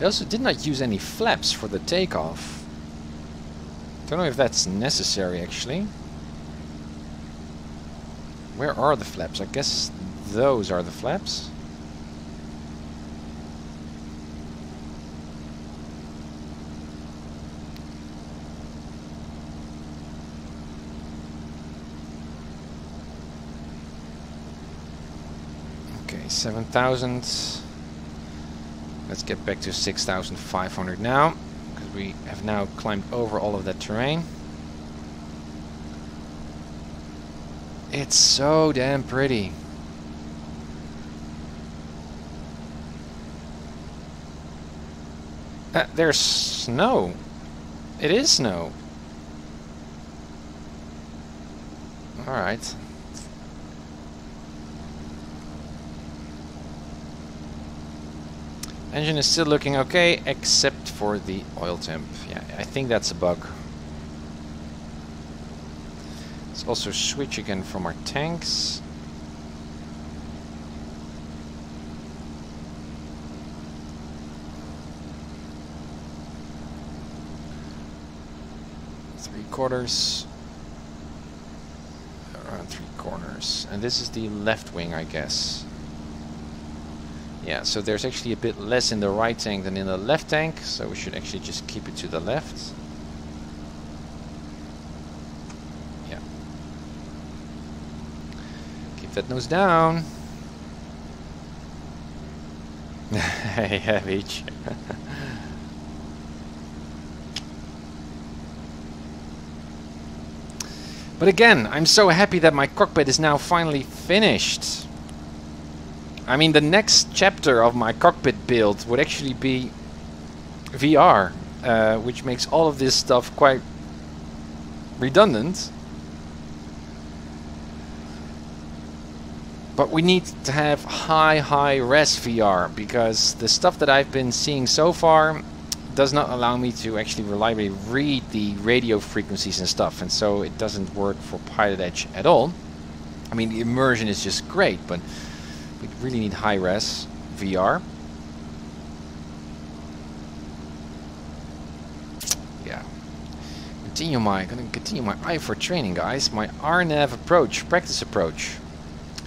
I also did not use any flaps for the takeoff. Don't know if that's necessary actually. Where are the flaps? I guess those are the flaps. Okay, 7,000. Let's get back to 6,500 now, because we have now climbed over all of that terrain. It's so damn pretty. There's snow. It is snow. Alright. Engine is still looking okay, except for the oil temp. Yeah, I think that's a bug. Let's also switch again from our tanks. Three-quarters. Around 3 corners. And this is the left wing, I guess. Yeah, so there's actually a bit less in the right tank than in the left tank, so we should actually just keep it to the left. Yeah. Keep that nose down. Yeah, Beach. But again, I'm so happy that my cockpit is now finally finished. I mean, the next chapter of my cockpit build would actually be VR, which makes all of this stuff quite redundant. But we need to have high res VR, because the stuff that I've been seeing so far does not allow me to actually reliably read the radio frequencies and stuff, and so it doesn't work for PilotEdge at all. I mean, the immersion is just great, but we really need high-res VR. Yeah. Gonna continue my eye for training, guys. My RNAV approach, practice approach.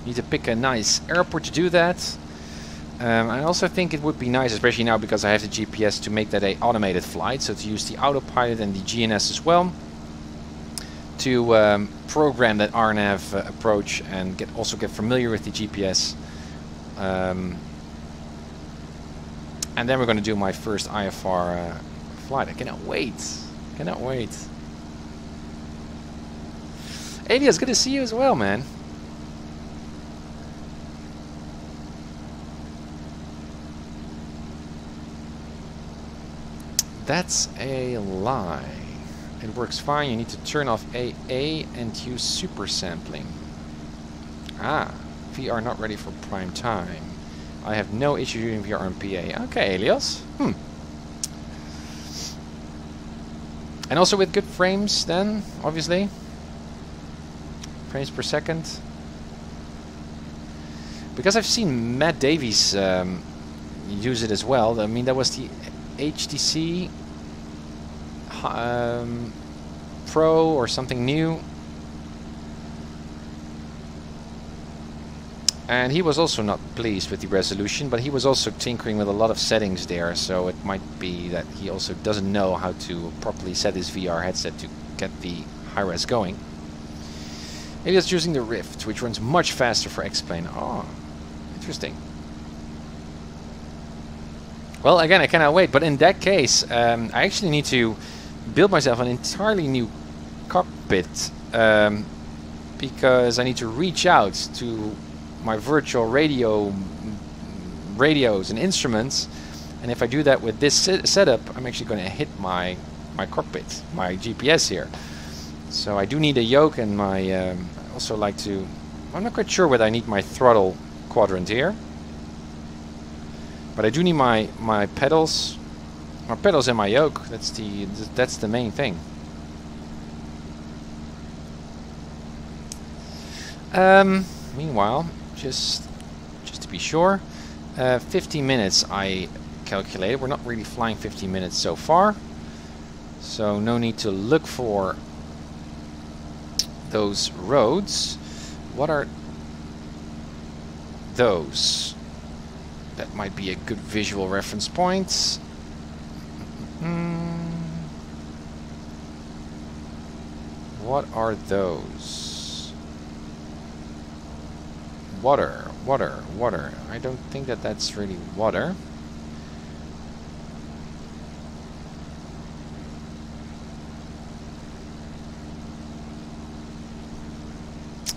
Need to pick a nice airport to do that. I also think it would be nice, especially now because I have the GPS, to make that a automated flight. So to use the autopilot and the GNS as well, to program that RNAV approach and also get familiar with the GPS. And then we're going to do my first IFR flight. I cannot wait. Cannot wait. Elias, good to see you as well, man. That's a lie. It works fine. You need to turn off AA and use super sampling. Ah, VR not ready for prime time. I have no issue using VR on PA. Okay, Elias. And also with good frames then, obviously. Frames per second. Because I've seen Matt Davies use it as well. I mean, that was the HTC Pro or something new. And he was also not pleased with the resolution, but he was also tinkering with a lot of settings there, so it might be that he also doesn't know how to properly set his VR headset to get the high-res going. Maybe it's using the Rift, which runs much faster for X-Plane. Oh, interesting. Well, again, I cannot wait, but in that case, I actually need to build myself an entirely new cockpit, because I need to reach out to my virtual radios and instruments, and if I do that with this setup, I'm actually going to hit my cockpit, my GPS here. So I do need a yoke, and my also like to. I'm not quite sure whether I need my throttle quadrant here, but I do need my pedals, and my yoke. That's the main thing. Meanwhile, just to be sure, 15 minutes I calculated. We're not really flying 15 minutes so far, so no need to look for those roads. What are those? That might be a good visual reference point. What are those? Water, water, water. I don't think that that's really water.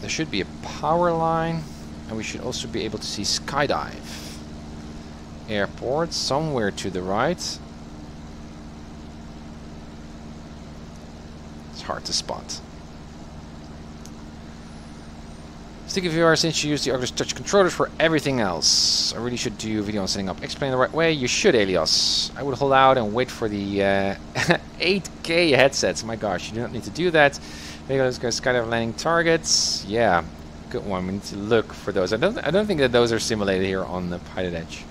There should be a power line, and we should also be able to see skydive. Airport somewhere to the right. It's hard to spot. Sticky VR, since you use the Oculus Touch controllers for everything else. I really should do a video on setting up X-Plane the right way. You should, Elias. I would hold out and wait for the 8K headsets. My gosh, you do not need to do that. Maybe let's go skydive landing targets. Yeah, good one. We need to look for those. I don't think that those are simulated here on the PilotEdge.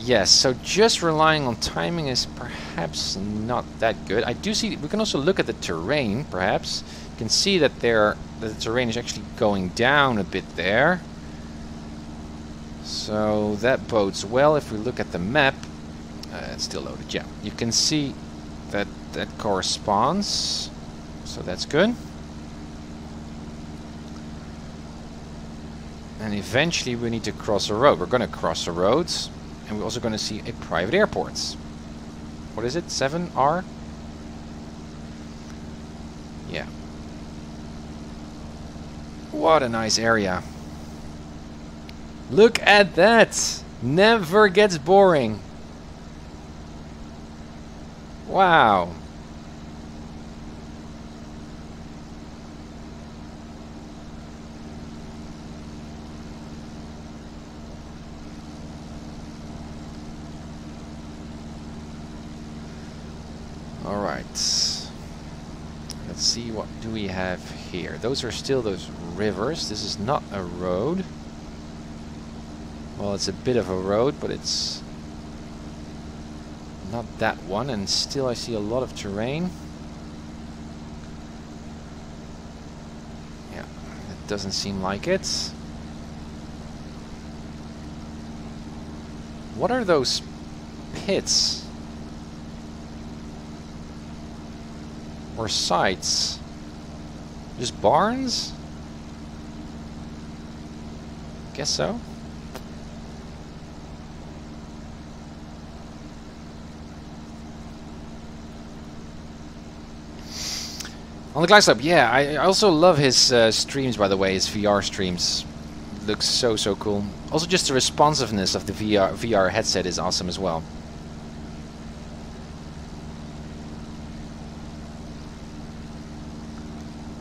Yes, so just relying on timing is perhaps not that good. I do see, we can also look at the terrain, perhaps. You can see that the terrain is actually going down a bit there. So that bodes well. If we look at the map, it's still loaded, yeah. You can see that that corresponds, so that's good. And eventually we need to cross a road. We're going to cross the roads. And we're also going to see a private airport. What is it? 7R? Yeah. What a nice area. Look at that! Never gets boring. Wow. Alright, let's see, what do we have here. Those are still those rivers. This is not a road. Well, it's a bit of a road, but it's not that one, and still I see a lot of terrain. Yeah, it doesn't seem like it. What are those pits? Or sites? Just barns? Guess so. On the Glide Slope, yeah, I also love his streams, by the way, his VR streams. Looks so cool. Also just the responsiveness of the VR headset is awesome as well.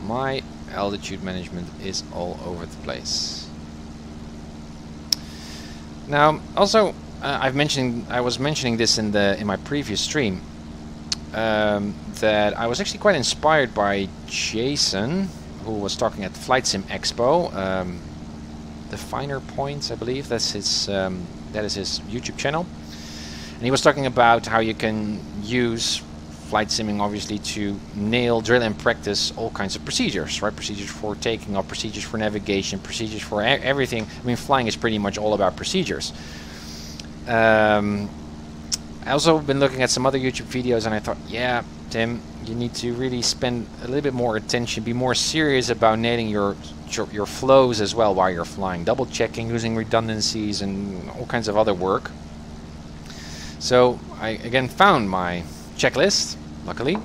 My altitude management is all over the place. Now, also, I was mentioning this in my previous stream, that I was actually quite inspired by Jason, who was talking at Flight Sim Expo. The Finer Points, I believe that is his YouTube channel, and he was talking about how you can use flight simming obviously to nail, drill and practice all kinds of procedures, right? Procedures for taking off, procedures for navigation, procedures for everything. I mean, flying is pretty much all about procedures. I also been looking at some other YouTube videos, and I thought, yeah, Tim, you need to really spend a little bit more attention, be more serious about nailing your flows as well while you're flying, double checking, using redundancies and all kinds of other work. So I again found my checklist, luckily,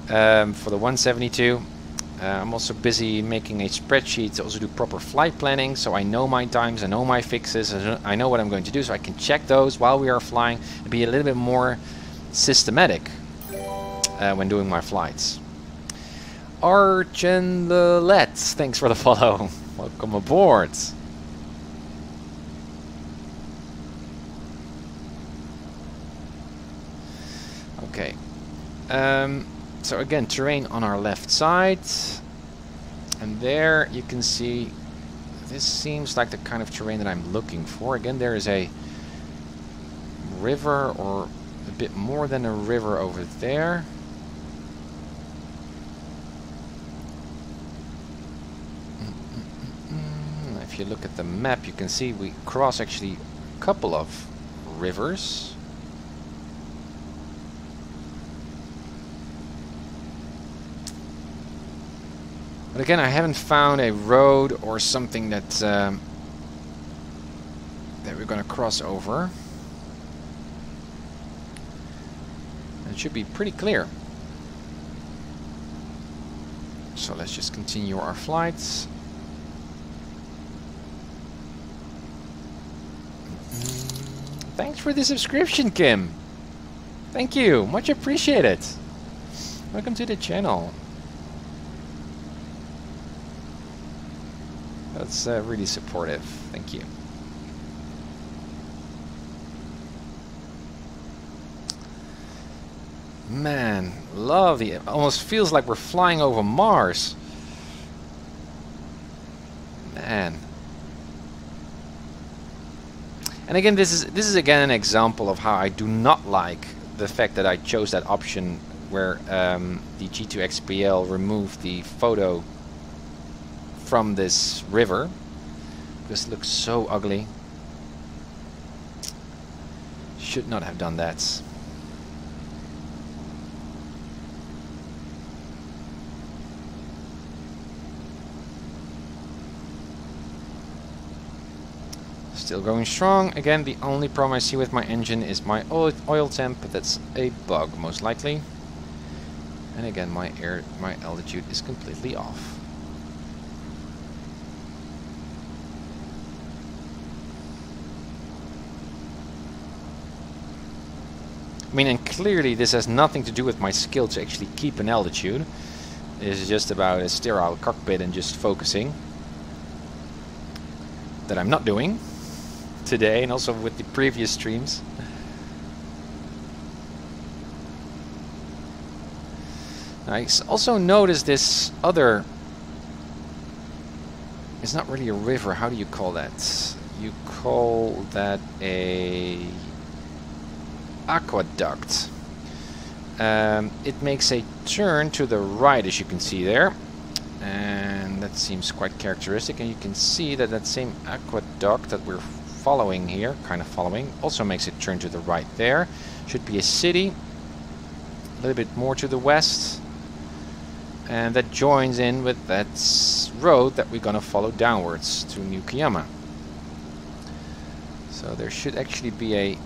for the 172. I'm also busy making a spreadsheet to also do proper flight planning, so I know my times, I know my fixes, I know what I'm going to do, so I can check those while we are flying and be a little bit more systematic when doing my flights. Archenlet's, thanks for the follow. Welcome aboard. Okay. So again, terrain on our left side, and there you can see this seems like the kind of terrain that I'm looking for. Again, there is a river, or a bit more than a river over there. If you look at the map, you can see we cross actually a couple of rivers. But again, I haven't found a road or something that that we're going to cross over. It should be pretty clear. So let's just continue our flights. Thanks for the subscription, Kim. Thank you, much appreciated. Welcome to the channel. That's really supportive. Thank you. Man, lovely. It almost feels like we're flying over Mars. Man. And again, this is again an example of how I do not like the fact that I chose that option where the G2XPL removed the photo from this river, because it looks so ugly. Should not have done that. Still going strong. Again, the only problem I see with my engine is my oil temp, but that's a bug most likely. And again, my altitude is completely off. I mean, and clearly this has nothing to do with my skill to actually keep an altitude. It is just about a sterile cockpit and just focusing. That I'm not doing today, and also with the previous streams. I also noticed this other... It's not really a river, how do you call that? You call that a... aqueduct. It makes a turn to the right, as you can see there, and that seems quite characteristic. And you can see that that same aqueduct that we're following here, also makes a turn to the right there. Should be a city, a little bit more to the west, and that joins in with that road that we're gonna follow downwards to New Kiama. So there should actually be a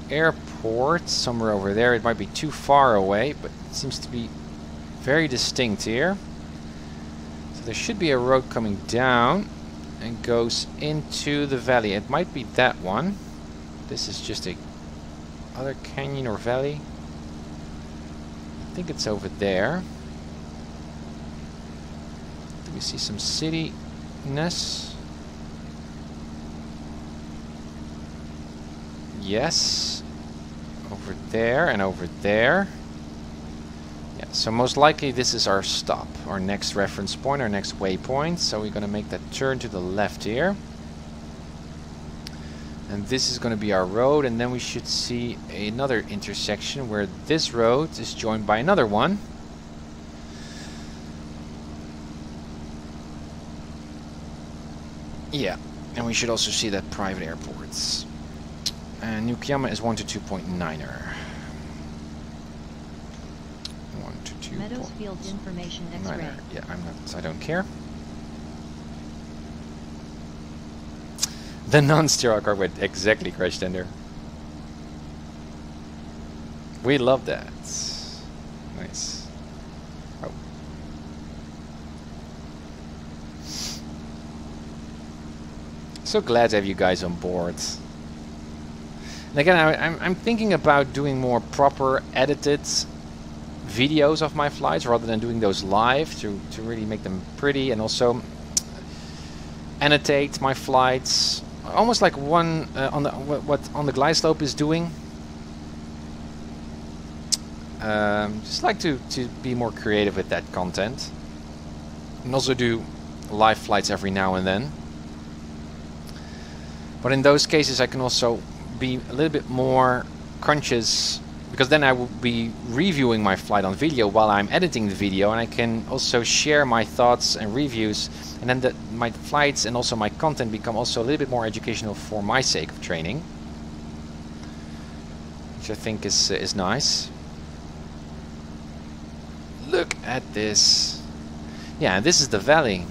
airport somewhere over there. It might be too far away, but it seems to be very distinct here. So there should be a road coming down and goes into the valley. It might be that one. This is just a other canyon or valley. I think it's over there. Do we see some city-ness? Yes. Over there and over there. Yeah, so most likely this is our stop, our next reference point, our next waypoint. So we're going to make that turn to the left here. And this is going to be our road, and then we should see another intersection where this road is joined by another one. Yeah, and we should also see that private airports. And Nukiyama is 1 to 2.9er. 1 to 2. Meadows Field Information X-ray. Yeah, I don't care. The non-sterile car went exactly crash tender. We love that. Nice. Oh. So glad to have you guys on board. And again, I'm thinking about doing more proper edited videos of my flights rather than doing those live to really make them pretty, and also annotate my flights. Almost like one on the what on the glide slope is doing. Just like to be more creative with that content, and also do live flights every now and then. But in those cases, I can also be a little bit more conscious, because then I will be reviewing my flight on video while I'm editing the video, and I can also share my thoughts and reviews, and then my flights and also my content become also a little bit more educational for my sake of training, which I think is nice. Look at this. Yeah, this is the valley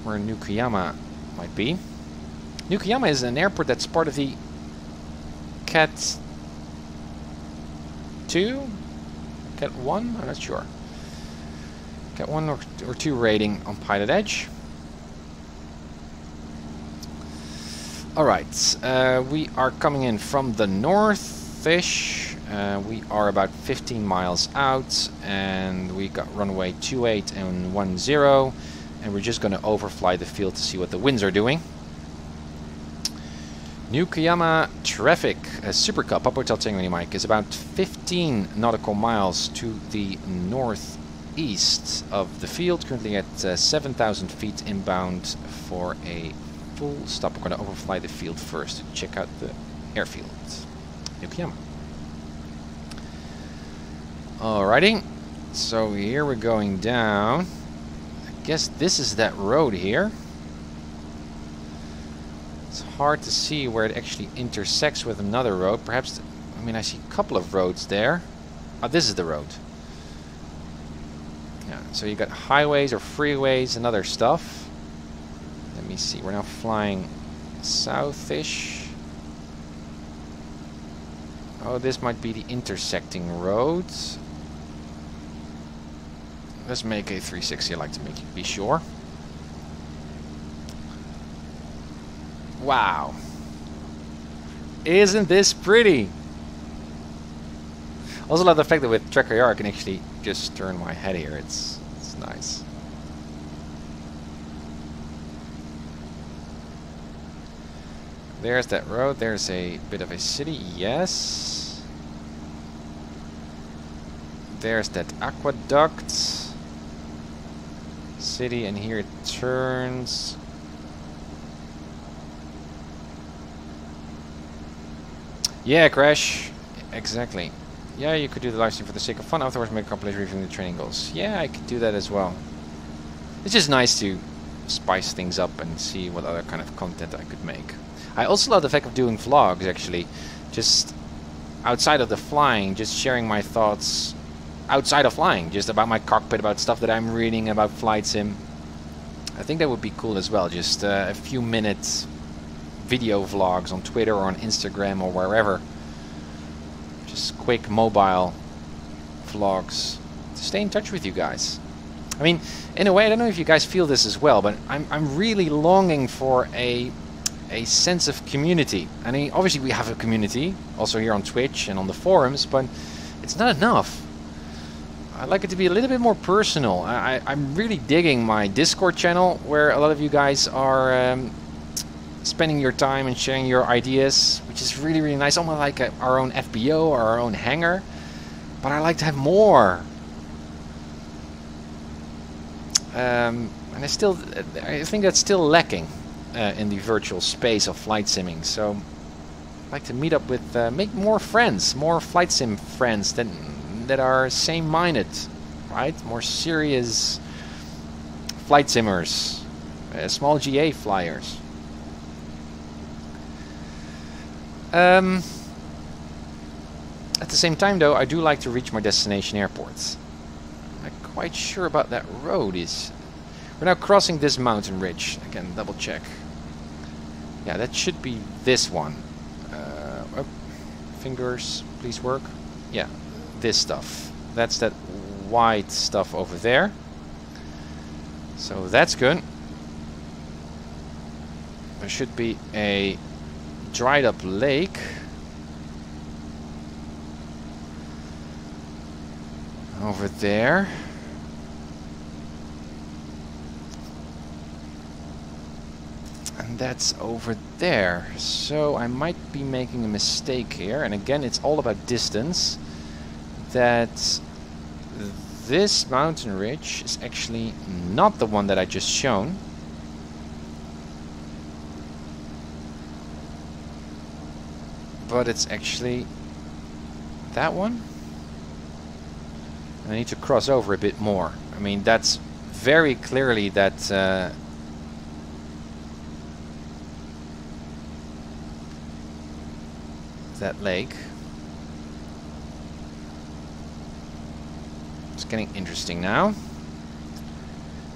where Nukiyama might be. Nukiyama is an airport that's part of the Cat 2? Cat 1? I'm not sure. Cat 1 or 2 rating on PilotEdge. Alright, we are coming in from the north-ish. We are about 15 miles out, and we got runway 28 and 10, and we're just going to overfly the field to see what the winds are doing. Nukiyama traffic, Super Cup, Papa Hotel Tango Mike, is about 15 nautical miles to the northeast of the field, currently at 7,000 feet inbound for a full stop. We're going to overfly the field first to check out the airfield. Nukiyama. Alrighty, so here we're going down. I guess this is that road here. It's hard to see where it actually intersects with another road. Perhaps, I mean, I see a couple of roads there. Oh, this is the road. Yeah, so you got highways or freeways and other stuff. Let me see, we're now flying south-ish. Oh, this might be the intersecting roads. Let's make a 360, I like to be sure. Wow. Isn't this pretty? Also love the fact that with Tracker AR I can actually just turn my head here. It's nice. There's that road. There's a bit of a city. Yes. There's that aqueduct. City, and here it turns. Yeah, Crash. Exactly. Yeah, you could do the live stream for the sake of fun. Afterwards, make a compilation reviewing the training goals. Yeah, I could do that as well. It's just nice to spice things up and see what other kind of content I could make. I also love the fact of doing vlogs, actually. Just outside of the flying, just sharing my thoughts outside of flying, just about my cockpit, about stuff that I'm reading about flight sim. I think that would be cool as well. Just a few minutes video vlogs on Twitter or on Instagram or wherever. Just quick mobile vlogs to stay in touch with you guys. I mean, in a way, I don't know if you guys feel this as well, but I'm really longing for a sense of community. I mean, obviously we have a community, also here on Twitch and on the forums, but it's not enough. I'd like it to be a little bit more personal. I'm really digging my Discord channel, where a lot of you guys are spending your time and sharing your ideas, which is really, really nice. Almost like our own FBO or our own hangar. But I like to have more. And I think that's still lacking in the virtual space of flight simming. So I'd like to meet up with, make more friends, more flight sim friends that are same-minded, right? More serious flight simmers, small GA flyers. At the same time, though, I do like to reach my destination airports. I'm not quite sure about that road. We're now crossing this mountain ridge. Again, double check. Yeah, that should be this one. Oh, fingers, please work. Yeah, this stuff. That's that white stuff over there. So that's good. There should be a dried up lake. Over there. And that's over there. So I might be making a mistake here. And again, it's all about distance. That this mountain ridge is actually not the one that I just shown. But it's actually that one. I need to cross over a bit more. I mean, that's very clearly that that lake. It's getting interesting now.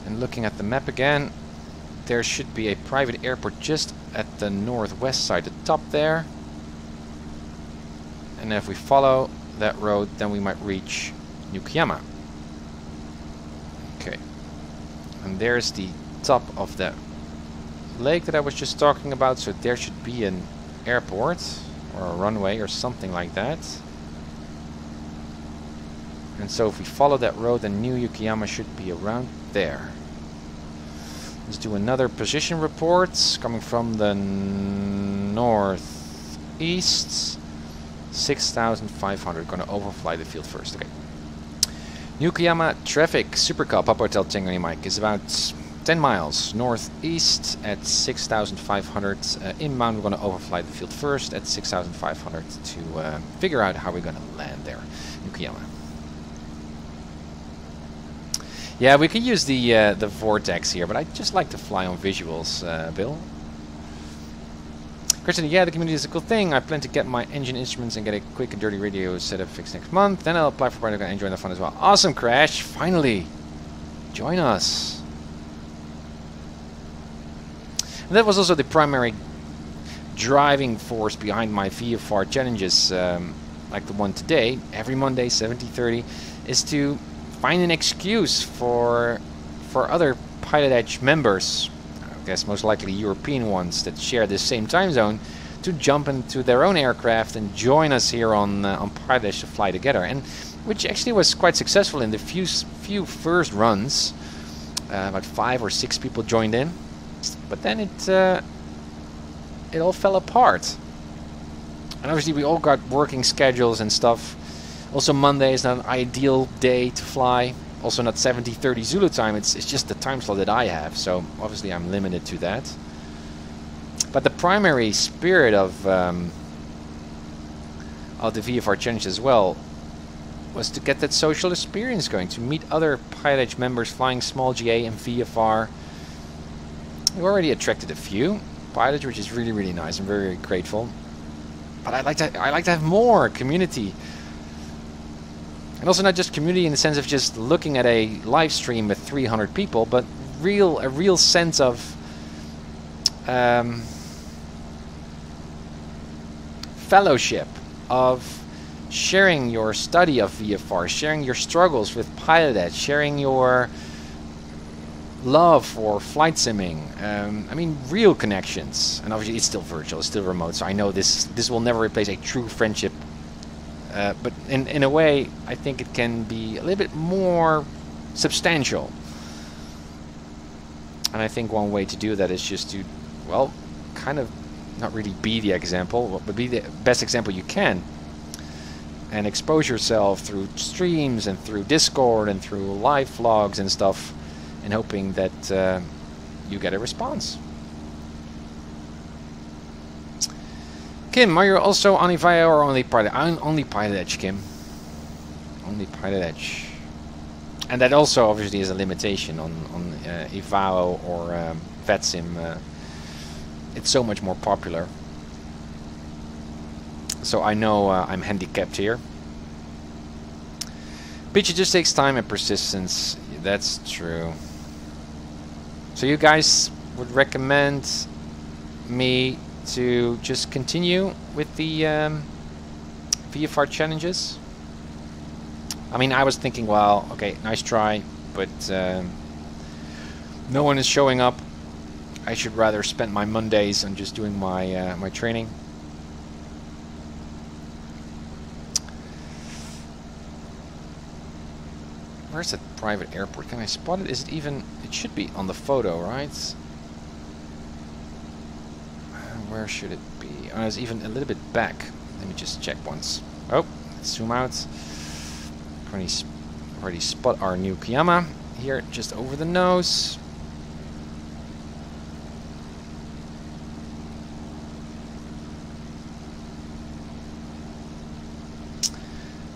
And looking at the map again, there should be a private airport just at the northwest side, the top there. And if we follow that road, then we might reach Yukiyama. Okay. And there's the top of that lake that I was just talking about. So there should be an airport or a runway or something like that. And so if we follow that road, then New Yukiyama should be around there. Let's do another position report coming from the northeast. 6,500. Going to overfly the field first. Okay. Yukiyama traffic. Super Cup Papa Hotel Tango Mike is about 10 miles northeast at 6,500. Inbound, we're going to overfly the field first at 6,500 to figure out how we're going to land there. Yukiyama. Yeah, we could use the vortex here, but I just like to fly on visuals, Bill. Christian, yeah, the community is a cool thing. I plan to get my engine instruments and get a quick and dirty radio setup fixed next month. Then I'll apply for Pilot and enjoy the fun as well. Awesome, Crash! Finally! Join us! And that was also the primary driving force behind my VFR challenges, like the one today, every Monday, 17:30, is to find an excuse for other PilotEdge members, I guess most likely European ones that share the same time zone, to jump into their own aircraft and join us here on PilotEdge to fly together, and which actually was quite successful in the few first runs. About 5 or 6 people joined in, but then it all fell apart. And obviously we all got working schedules and stuff. Also Monday is not an ideal day to fly. Also not 70:30 Zulu time. It's just the time slot that I have. So obviously I'm limited to that. But the primary spirit of the VFR challenge as well was to get that social experience going, to meet other PilotEdge members flying small GA and VFR. We already attracted a few pilots, which is really, really nice. I'm very, very grateful. But I like to have more community. And also not just community in the sense of just looking at a live stream with 300 people, but a real sense of fellowship, of sharing your study of VFR, sharing your struggles with PilotEdge, sharing your love for flight simming. I mean, real connections. And obviously, it's still virtual, it's still remote. So I know this will never replace a true friendship. But in a way, I think it can be a little bit more substantial. And I think one way to do that is just to, well, kind of not really be the example, but be the best example you can. And expose yourself through streams and through Discord and through live vlogs and stuff, and hoping that you get a response. Kim, are you also on Evio or only Pilot? I'm only PilotEdge, Kim. Only PilotEdge. And that also obviously is a limitation on Evio or VetSim. It's so much more popular. So I know I'm handicapped here. But it just takes time and persistence. That's true. So you guys would recommend me to just continue with the VFR challenges? I mean, I was thinking, well, okay, nice try, but no one is showing up. I should rather spend my Mondays on just doing my my training. Where's that private airport? Can I spot it? Is it even... It should be on the photo, right? Where should it be? Oh, it's even a little bit back. Let me just check once. Oh, let's zoom out. Already spot our new Kiyama here, just over the nose.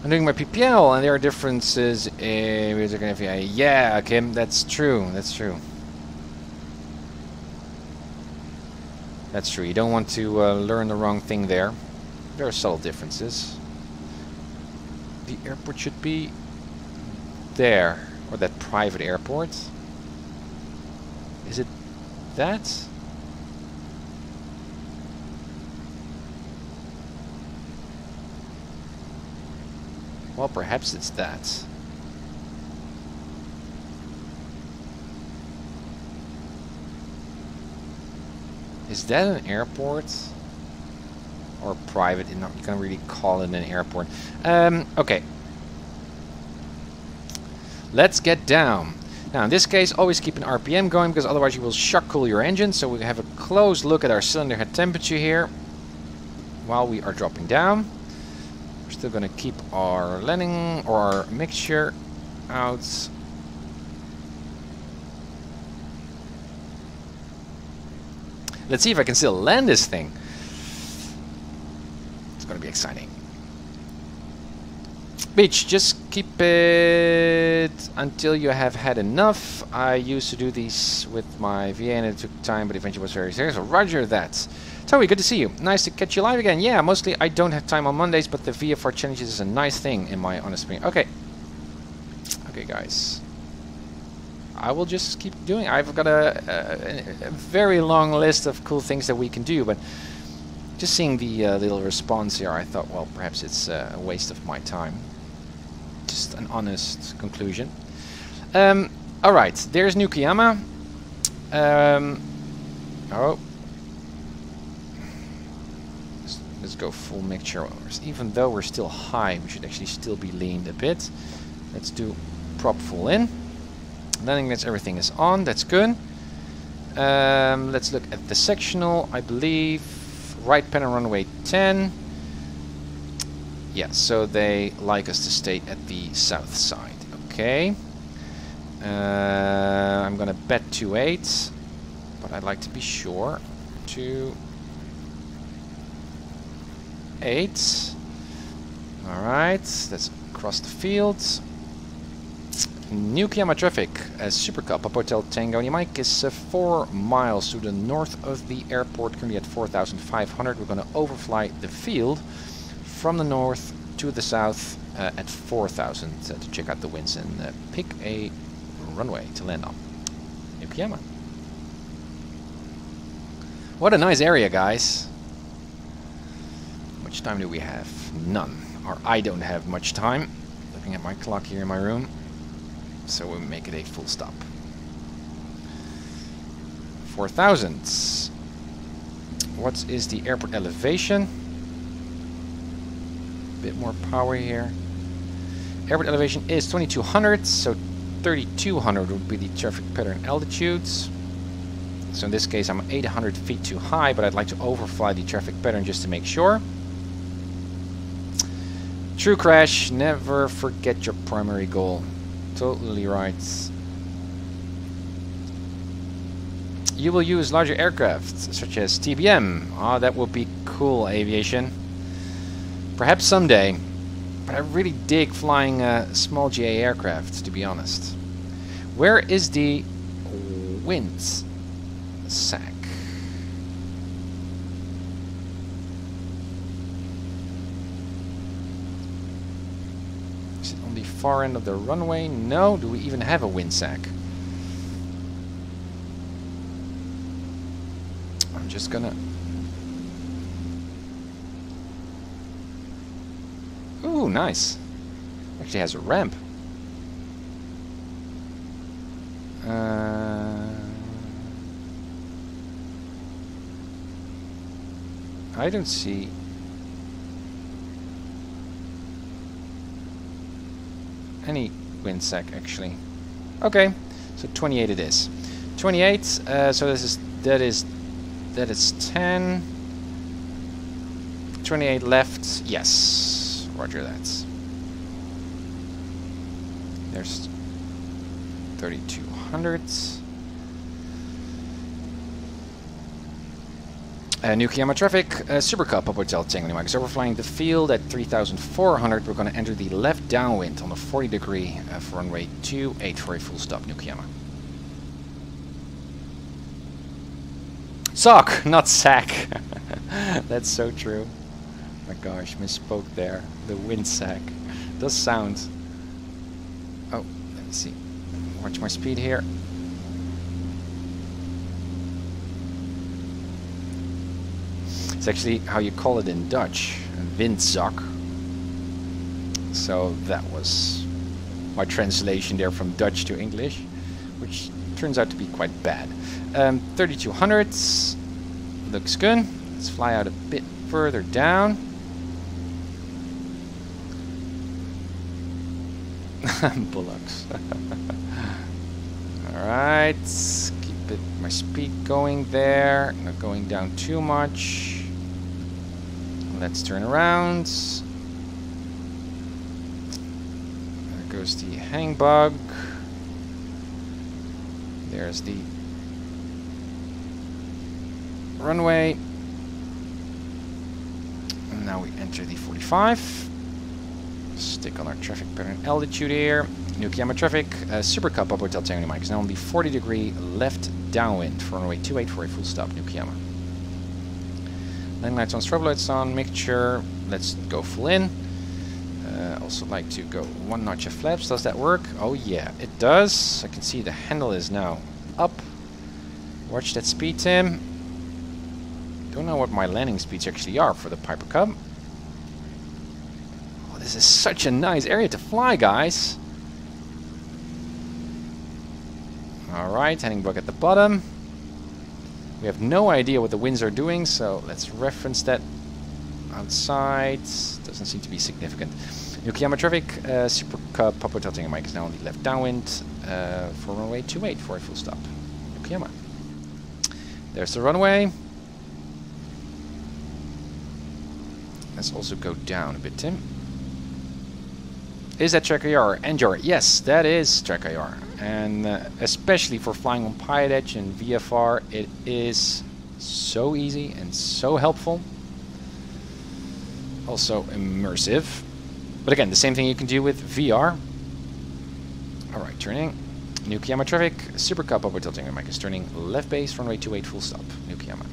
I'm doing my PPL, and there are differences in... Yeah, Kim, that's true. That's true. That's true. You don't want to learn the wrong thing there. There are subtle differences. The airport should be there, or that private airport. Is it that? Well, perhaps it's that. Is that an airport? Or private? You can't really call it an airport. Okay. Let's get down. Now, in this case, always keep an RPM going, because otherwise you will shock cool your engine. So we have a close look at our cylinder head temperature here while we are dropping down. We're still going to keep our landing or our mixture out. Let's see if I can still land this thing. It's going to be exciting. Beach, just keep it until you have had enough. I used to do these with my VA and it took time, but eventually was very serious. So roger that. Toey, good to see you. Nice to catch you live again. Yeah, mostly I don't have time on Mondays, but the VFR challenges is a nice thing in my honest opinion. Okay. Okay, guys. I will just keep doing. I've got a very long list of cool things that we can do, but just seeing the little response here, I thought, well, perhaps it's a waste of my time. Just an honest conclusion. All right, there's Nukiyama. Oh. Let's go full mixture. Even though we're still high, we should actually still be leaned a bit. Let's do prop full in. Landing nets, everything is on. That's good. Let's look at the sectional. I believe right panel runway 10. Yeah, so they like us to stay at the south side. Okay. I'm gonna bet 2.8, but I'd like to be sure. 2.8. All right, let's cross the field. New Kiyama traffic, Super Cup, up Hotel Tango Mike is 4 miles to the north of the airport, currently at 4,500. We're going to overfly the field from the north to the south at 4,000 to check out the winds and pick a runway to land on. New Kiyama. What a nice area, guys. How much time do we have? None. or I don't have much time. Looking at my clock here in my room. So we'll make it a full stop. 4,000. What is the airport elevation? Bit more power here. Airport elevation is 2200, so 3200 would be the traffic pattern altitudes. So in this case I'm 800 feet too high, but I'd like to overfly the traffic pattern just to make sure. True crash, never forget your primary goal. Totally right. You will use larger aircraft, such as TBM. Ah, that would be cool, aviation. Perhaps someday. But I really dig flying small GA aircraft, to be honest. Where is the wind sack? Is it on the far end of the runway? No. Do we even have a wind sack? I'm just gonna... Ooh, nice. Actually has a ramp. I don't see... any wind sack, actually. Okay, so 28 it is. 28, so that is 10. 28 left, yes. Roger that. There's 3200. Nukiyama traffic, Super Cup up Hotel Tango Mike is overflying the field at 3400. We're going to enter the left downwind on a 40 degree for runway 28 for a full stop, Nukiyama. Sock, not sack. That's so true. Oh my gosh, misspoke there. The wind sack does sound. Oh, let me see. Watch my speed here. It's actually how you call it in Dutch, windzak. So that was my translation there from Dutch to English, which turns out to be quite bad. 3200 looks good. Let's fly out a bit further down. Bullocks. Alright, keep my speed going there, not going down too much. Let's turn around. There goes the hang bug. There's the runway. And now we enter the 45. Stick on our traffic pattern altitude here. Nukiyama traffic, Super Cup up Hotel Tango Mike is now on the 40 degree left downwind for runway 28 for a full stop, Nukiyama. Landing lights on, strobe lights on, mixture, let's go full in. Also like to go one notch of flaps, does that work? Oh yeah, it does. I can see the handle is now up. Watch that speed, Tim. Don't know what my landing speeds actually are for the Piper Cub. Oh, this is such a nice area to fly, guys. Alright, heading back at the bottom. We have no idea what the winds are doing, so let's reference that outside. Doesn't seem to be significant. Nukiyama traffic, Super Cup, Papa Hotel Tango Mike is now on the left downwind for runway 28 for a full stop. Nukiyama. There's the runway. Let's also go down a bit, Tim. Is that track IR? Enjoy. Yes, that is track IR. And especially for flying on PilotEdge and VFR, it is so easy and so helpful. Also immersive. But again, the same thing you can do with VR. Alright, turning. Nukiyama traffic, Super Cup up Hotel Tango Mike is turning left base, runway 28 full stop, Nukiyama.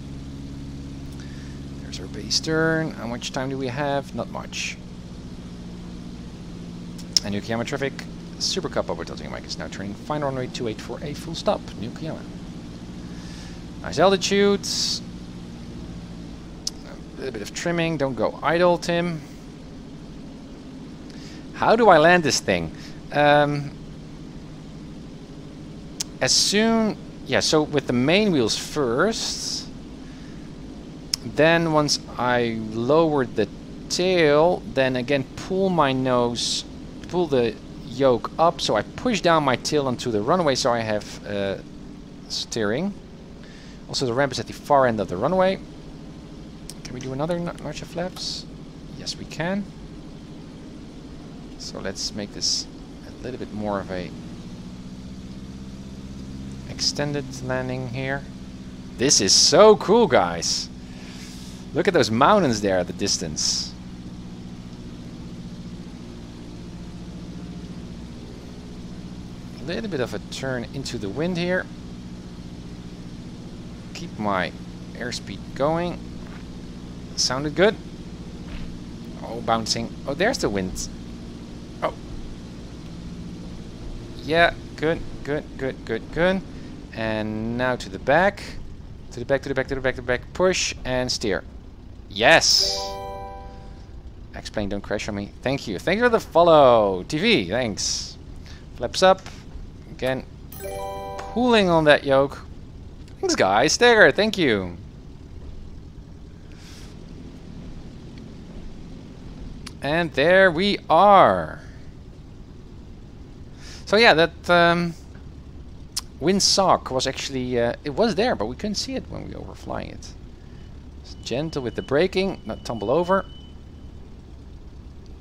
There's our base turn. How much time do we have? Not much. And Nukiyama traffic, Super Cup up Hotel Tango Mike is now turning final runway 28 for a full stop, Nukiyama. Nice altitudes. A little bit of trimming, don't go idle, Tim. How do I land this thing? As soon... Yeah, so with the main wheels first. Then once I lowered the tail, then again pull my nose, pull the yoke up, so I push down my tail onto the runway so I have steering. Also the ramp is at the far end of the runway. Can we do another notch of flaps? Yes, we can. So let's make this a little bit more of a extended landing here. This is so cool, guys. Look at those mountains there at the distance. A little bit of a turn into the wind here. Keep my airspeed going. Sounded good. Oh, bouncing. Oh, there's the wind. Oh. Yeah, good, good, good, good, good. And now to the back. To the back, to the back, to the back, to the back. Push and steer. Yes! X-Plane, don't crash on me. Thank you. Thank you for the follow. TV, thanks. Flaps up. Again. Pulling on that yoke. Thanks, guys. Stagger, thank you. And there we are. So yeah, that windsock was actually, it was there, but we couldn't see it when we were flying it. Just gentle with the braking, not tumble over.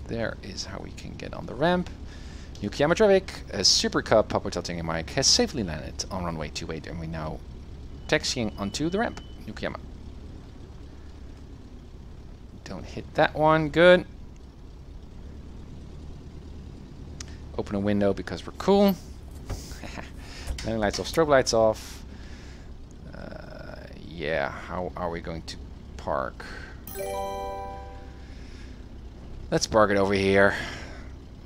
There is how we can get on the ramp. Yukiyama traffic, a Super Cub Papa Titanium Mike has safely landed on runway 28, and we now taxiing onto the ramp. Yukiyama. Don't hit that one. Good. Open a window because we're cool. Landing lights off, strobe lights off. Yeah, how are we going to park? Let's park it over here.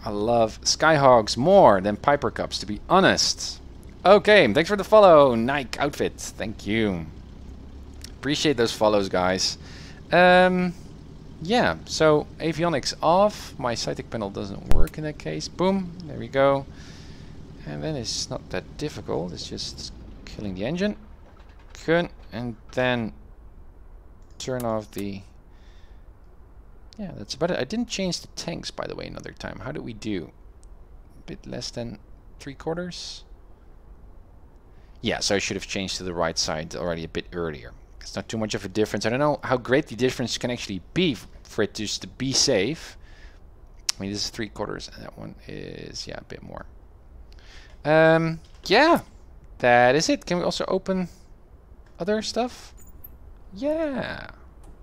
I love Skyhogs more than Piper Cubs, to be honest. Okay, thanks for the follow, Nike Outfit. Thank you. Appreciate those follows, guys. Yeah, so avionics off. My Cytic panel doesn't work in that case. Boom, there we go. And then it's not that difficult. It's just killing the engine. Good. And then turn off the... Yeah, that's about it. I didn't change the tanks, by the way, another time. How did we do? A bit less than 3/4? Yeah, so I should have changed to the right side already a bit earlier. It's not too much of a difference. I don't know how great the difference can actually be for it just to be safe. I mean, this is 3/4 and that one is, yeah, a bit more. Yeah, that is it. Can we also open other stuff? Yeah,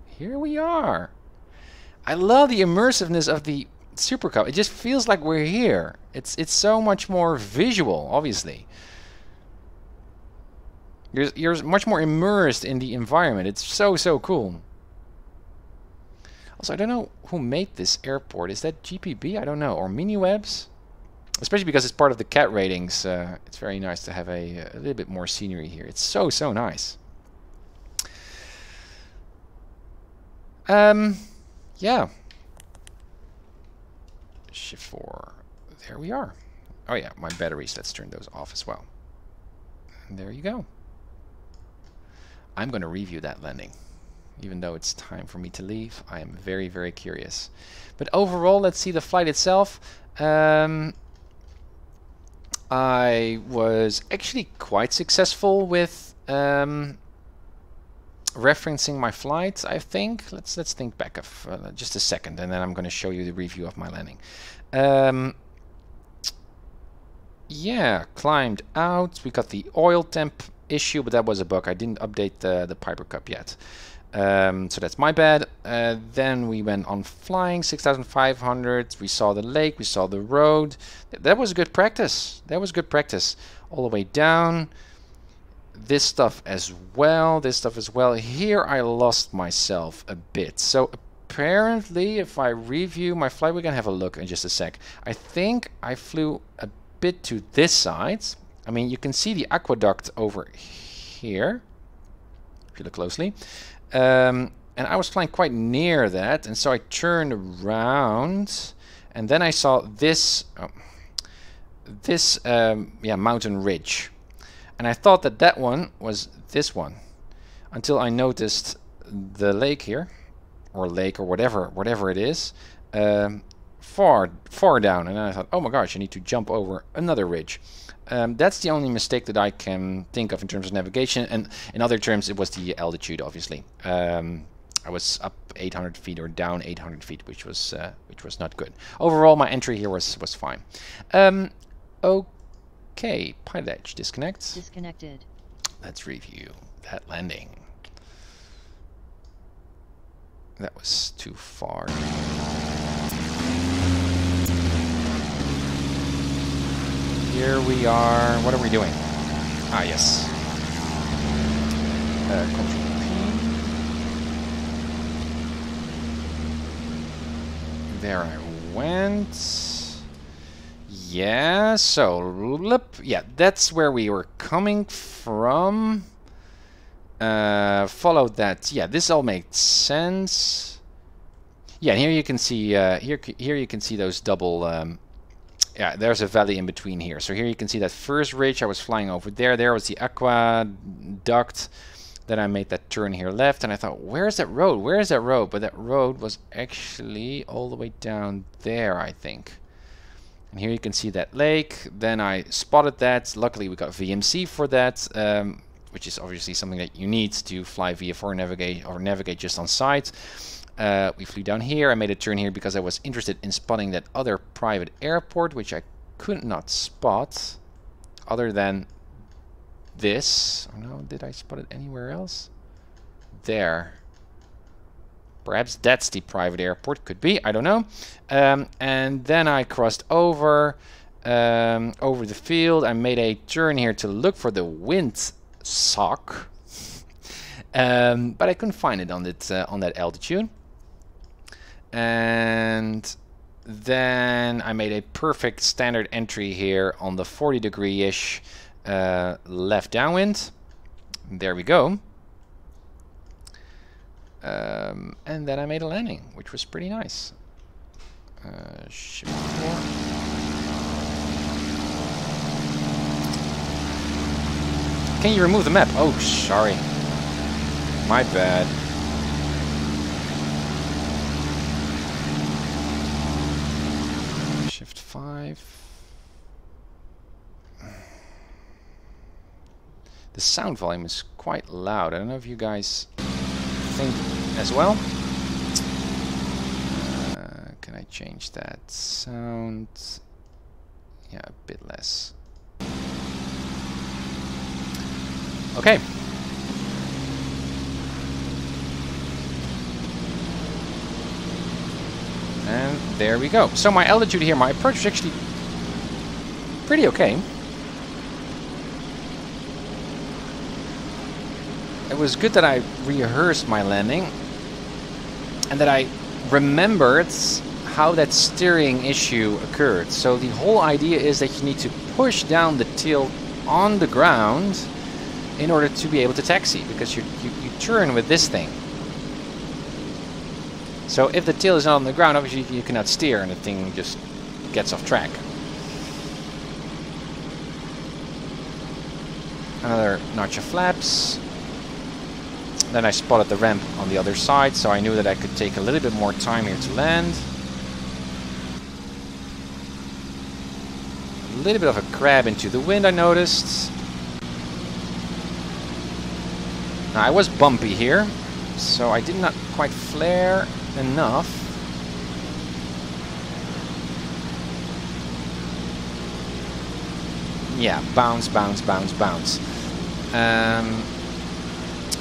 here we are. I love the immersiveness of the Super Cub. It just feels like we're here. It's so much more visual, obviously. You're much more immersed in the environment. It's so cool. Also, I don't know who made this airport. Is that GPB? I don't know. Or MiniWebs? Especially because it's part of the CAT ratings. It's very nice to have a little bit more scenery here. It's so nice. Yeah. Shift 4. There we are. Oh yeah, my batteries. Let's turn those off as well. And there you go. I'm going to review that landing. Even though it's time for me to leave, I am very curious. But overall, let's see the flight itself. I was actually quite successful with referencing my flight, I think. Let's think back of just a second, and then I'm going to show you the review of my landing. Yeah, climbed out. We got the oil temp issue, but that was a bug. I didn't update the Piper Cub yet. So that's my bad. Then we went on flying 6,500. We saw the lake, we saw the road. That was good practice. That was good practice. All the way down. This stuff as well. This stuff as well. Here I lost myself a bit. So apparently, if I review my flight, we're gonna have a look in just a sec. I think I flew a bit to this side. I mean, you can see the aqueduct over here if you look closely. And I was flying quite near that, and so I turned around and then I saw this mountain ridge, and I thought that that one was this one, until I noticed the lake here, or lake, or whatever it is, far down, and then I thought, oh my gosh, I need to jump over another ridge. That's the only mistake that I can think of in terms of navigation, and in other terms it was the altitude, obviously. I was up 800 feet or down 800 feet, which was not good. Overall, my entry here was fine. Okay, PilotEdge disconnect. Disconnected. Let's review that landing. That was too far. Here we are. What are we doing? Ah, yes. Control P. There I went. Yeah, so, yeah, that's where we were coming from. Followed that. Yeah, this all makes sense. Yeah, and here you can see here you can see those double. Yeah, there's a valley in between here. So here you can see that first ridge I was flying over there. There was the aqueduct. Then I made that turn here left, and I thought, where's that road? Where is that road? But that road was actually all the way down there, I think. And here you can see that lake. Then I spotted that. Luckily, we got VMC for that, which is obviously something that you need to fly VFR navigate just on site. We flew down here. I made a turn here because I was interested in spotting that other private airport, which I could not spot other than this. Oh no, did I spot it anywhere else? There. Perhaps that's the private airport. Could be. I don't know. And then I crossed over the field. I made a turn here to look for the wind sock, but I couldn't find it on that altitude. And then I made a perfect standard entry here on the 40-degree-ish left downwind. There we go. And then I made a landing, which was pretty nice. Shift 4. Can you remove the map? Oh, sorry. My bad. Shift 5. The sound volume is quite loud. I don't know if you guys think as well. Can I change that sound? Yeah, a bit less. Okay. And there we go. So my altitude here, my approach is actually pretty okay. It was good that I rehearsed my landing and that I remembered how that steering issue occurred. So the whole idea is that you need to push down the tail on the ground in order to be able to taxi, because you turn with this thing. So if the tail is not on the ground, obviously you cannot steer and the thing just gets off track. Another notch of flaps. Then I spotted the ramp on the other side, so I knew that I could take a little bit more time here to land. A little bit of a crab into the wind, I noticed. Now, I was bumpy here, so I did not quite flare enough. Yeah, bounce, bounce, bounce, bounce.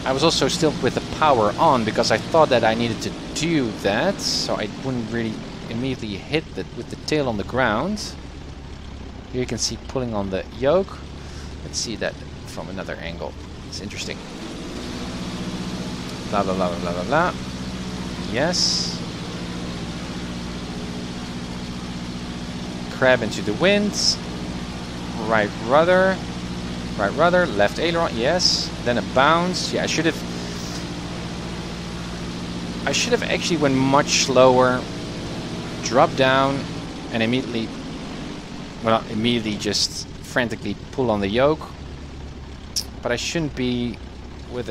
I was also still with the power on because I thought that I needed to do that, so I wouldn't really immediately hit it with the tail on the ground. Here you can see pulling on the yoke. Let's see that from another angle. It's interesting. Blah, blah, blah, blah, blah, blah. Yes. Crab into the wind. Right rudder. Right rudder, left aileron, yes. Then a bounce. Yeah, I should have actually went much slower. Drop down, and immediately just frantically pull on the yoke. But I shouldn't be with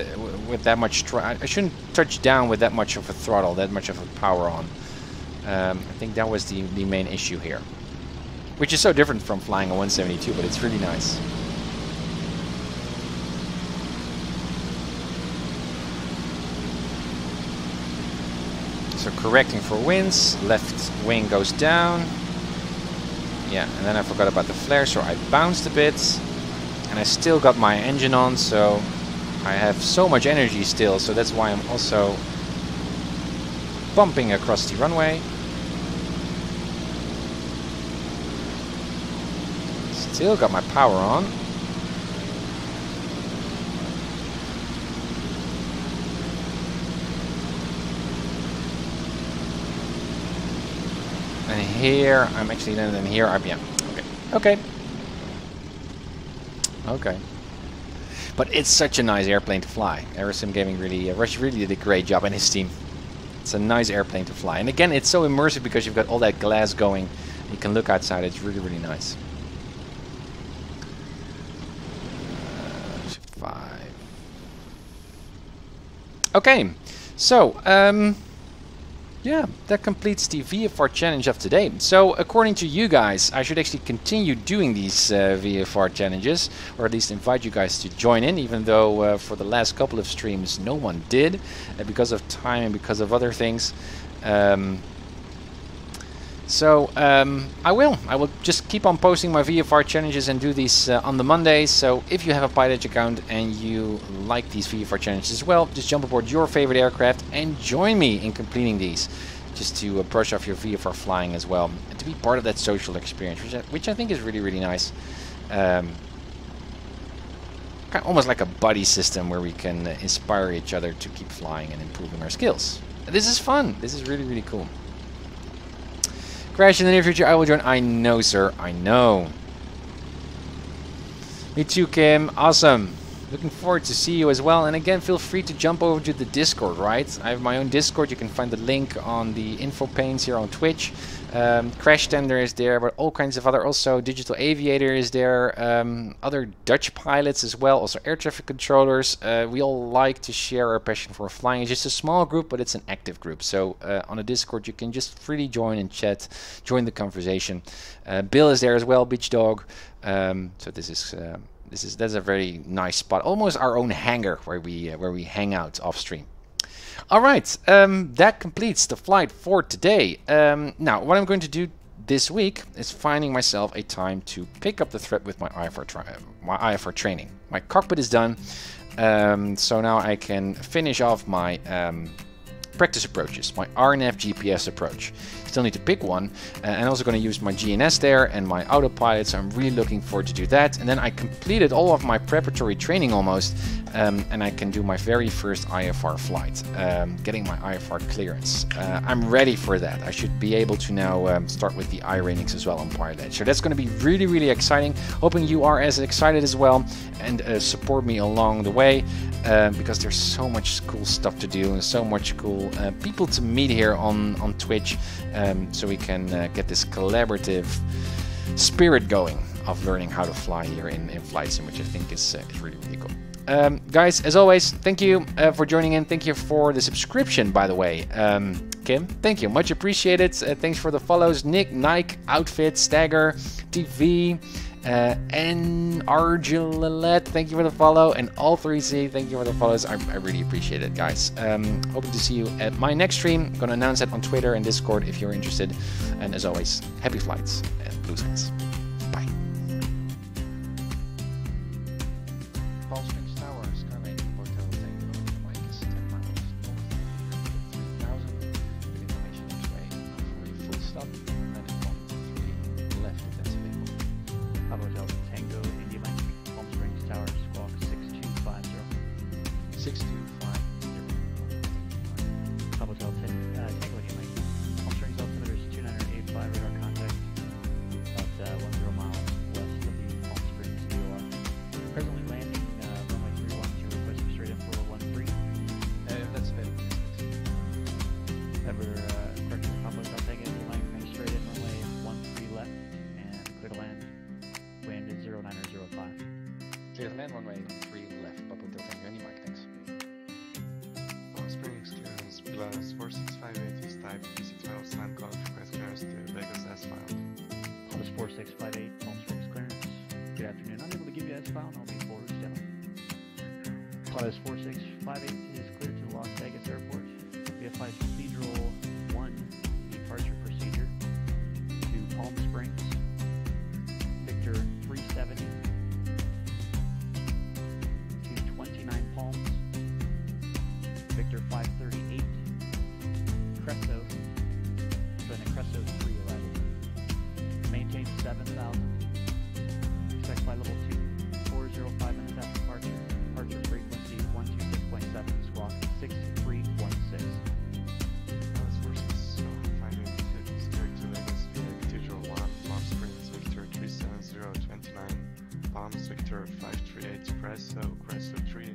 that much. I shouldn't touch down with that much of a throttle, that much of a power on. I think that was the main issue here, which is so different from flying a 172, but it's really nice. So correcting for winds, left wing goes down. Yeah, and then I forgot about the flare, so I bounced a bit. And I still got my engine on, so I have so much energy still, so that's why I'm also bumping across the runway. Still got my power on. And here, I'm actually landing here. Yeah, okay. Okay. But it's such a nice airplane to fly. Aerosim Gaming really, Rush really did a great job, and his team. It's a nice airplane to fly. And again, it's so immersive because you've got all that glass going. You can look outside. It's really, really nice. 5. Okay. So, yeah, that completes the VFR challenge of today. So, according to you guys, I should actually continue doing these VFR challenges, or at least invite you guys to join in, even though for the last couple of streams no one did, because of time and because of other things. I will just keep on posting my VFR challenges and do these on the Mondays. So if you have a PilotEdge account and you like these VFR challenges as well, just jump aboard your favorite aircraft and join me in completing these, just to brush off your VFR flying as well, and to be part of that social experience, which I think is really, really nice. Almost like a buddy system where we can inspire each other to keep flying and improving our skills. This is fun. This is really, really cool. Crash in the near future, I will join. I know, sir. I know. Me too, Kim. Awesome. Looking forward to see you as well. And again, feel free to jump over to the Discord, right? I have my own Discord. You can find the link on the info panes here on Twitch. Crash Tender is there, but all kinds of other, also Digital Aviator is there, other Dutch pilots as well, also air traffic controllers. We all like to share our passion for flying. It's just a small group, but it's an active group. So on a Discord, you can just freely join and chat, join the conversation. Bill is there as well, Beach Dog. So that's a very nice spot, almost our own hangar where we hang out off stream. All right, that completes the flight for today. Now, what I'm going to do this week is finding myself a time to pick up the thread with my IFR training. My cockpit is done, so now I can finish off my practice approaches, my RNF GPS approach. Still need to pick one, and I'm also going to use my GNS there and my autopilot, so I'm really looking forward to do that. And then I completed all of my preparatory training almost, and I can do my very first IFR flight, getting my IFR clearance. I'm ready for that. I should be able to now start with the I ratings as well on PilotEdge. So that's going to be really, really exciting. Hoping you are as excited as well, and support me along the way, because there's so much cool stuff to do and so much cool people to meet here on Twitch, so we can get this collaborative spirit going of learning how to fly here in Flight Sim, which I think is really, really cool. Guys, as always, thank you for joining in. Thank you for the subscription, by the way. Kim, thank you. Much appreciated. Thanks for the follows. Nick, Nike, Outfit, Stagger, TV, and Arjulilet, thank you for the follow. And All3C, thank you for the follows. I really appreciate it, guys. Hoping to see you at my next stream. I'm going to announce that on Twitter and Discord if you're interested. And as always, happy flights and blue skies. Bye. Palm Springs Tower, Skylane Hotel Tango, Mike is 10 miles north of 3000. Good information each way for a full stop, and then 123 left if that's available. Hotel Tango, Indy Mike, Palm Springs Tower, Squawk 6250. 6250. Hotel Tango, Indy Mike, Palm Springs altimeter is 2985 radar contact, about 10 miles west of the Palm Springs VOR. Presently landing runway 31 to request for straight in 4013. That's available. Ever correction Hotel Tango, Indy Mike, straight in runway 13. Clear the land, runway 3 left, Papa Delta Tango, Mike, thanks. Palm Springs clearance plus 4658 is type PC12 slam call request clearance to Vegas S-file. Plus 4658 Palm Springs clearance. Good afternoon. Unable to give you S-file, and I'll be forward standby. Plus 4658 is cleared to Las Vegas Airport. VFI Cathedral 1 departure procedure to Palm Springs. Victor 370 to 29 Palms. Victor 538. Cresto. Join the Cresto 311. Maintain 7,000. Expect flight level 2405 minutes after departure. Departure frequency 126.7. Squawk 6316. Dallas forces 586 is cleared to Vegas via Cathedral 1, Palm Springs, Victor 37029, Palms, Victor 538, Cresto 3,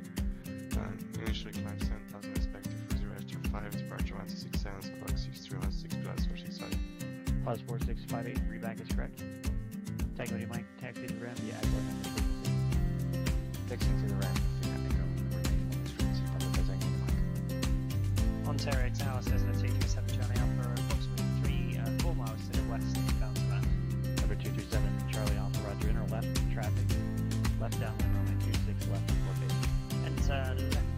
initially climb 7,000, expected for 0 after 5, departure 1267, squawk 6316 plus 465. Plus 4658, readback is correct. Tango to Mike, taxi to the ramp via Agua frequency. Taxiing to the ramp, Echo, remaining on this frequency, Papa Delta Tango, Mike. Ontario Tower says the 237 Charlie Alpha approximately 4 miles to the west inbound to land. Number 237, Charlie Alpha, Roger, inner left, traffic. Left downwind, runway 26 left, location. Enter left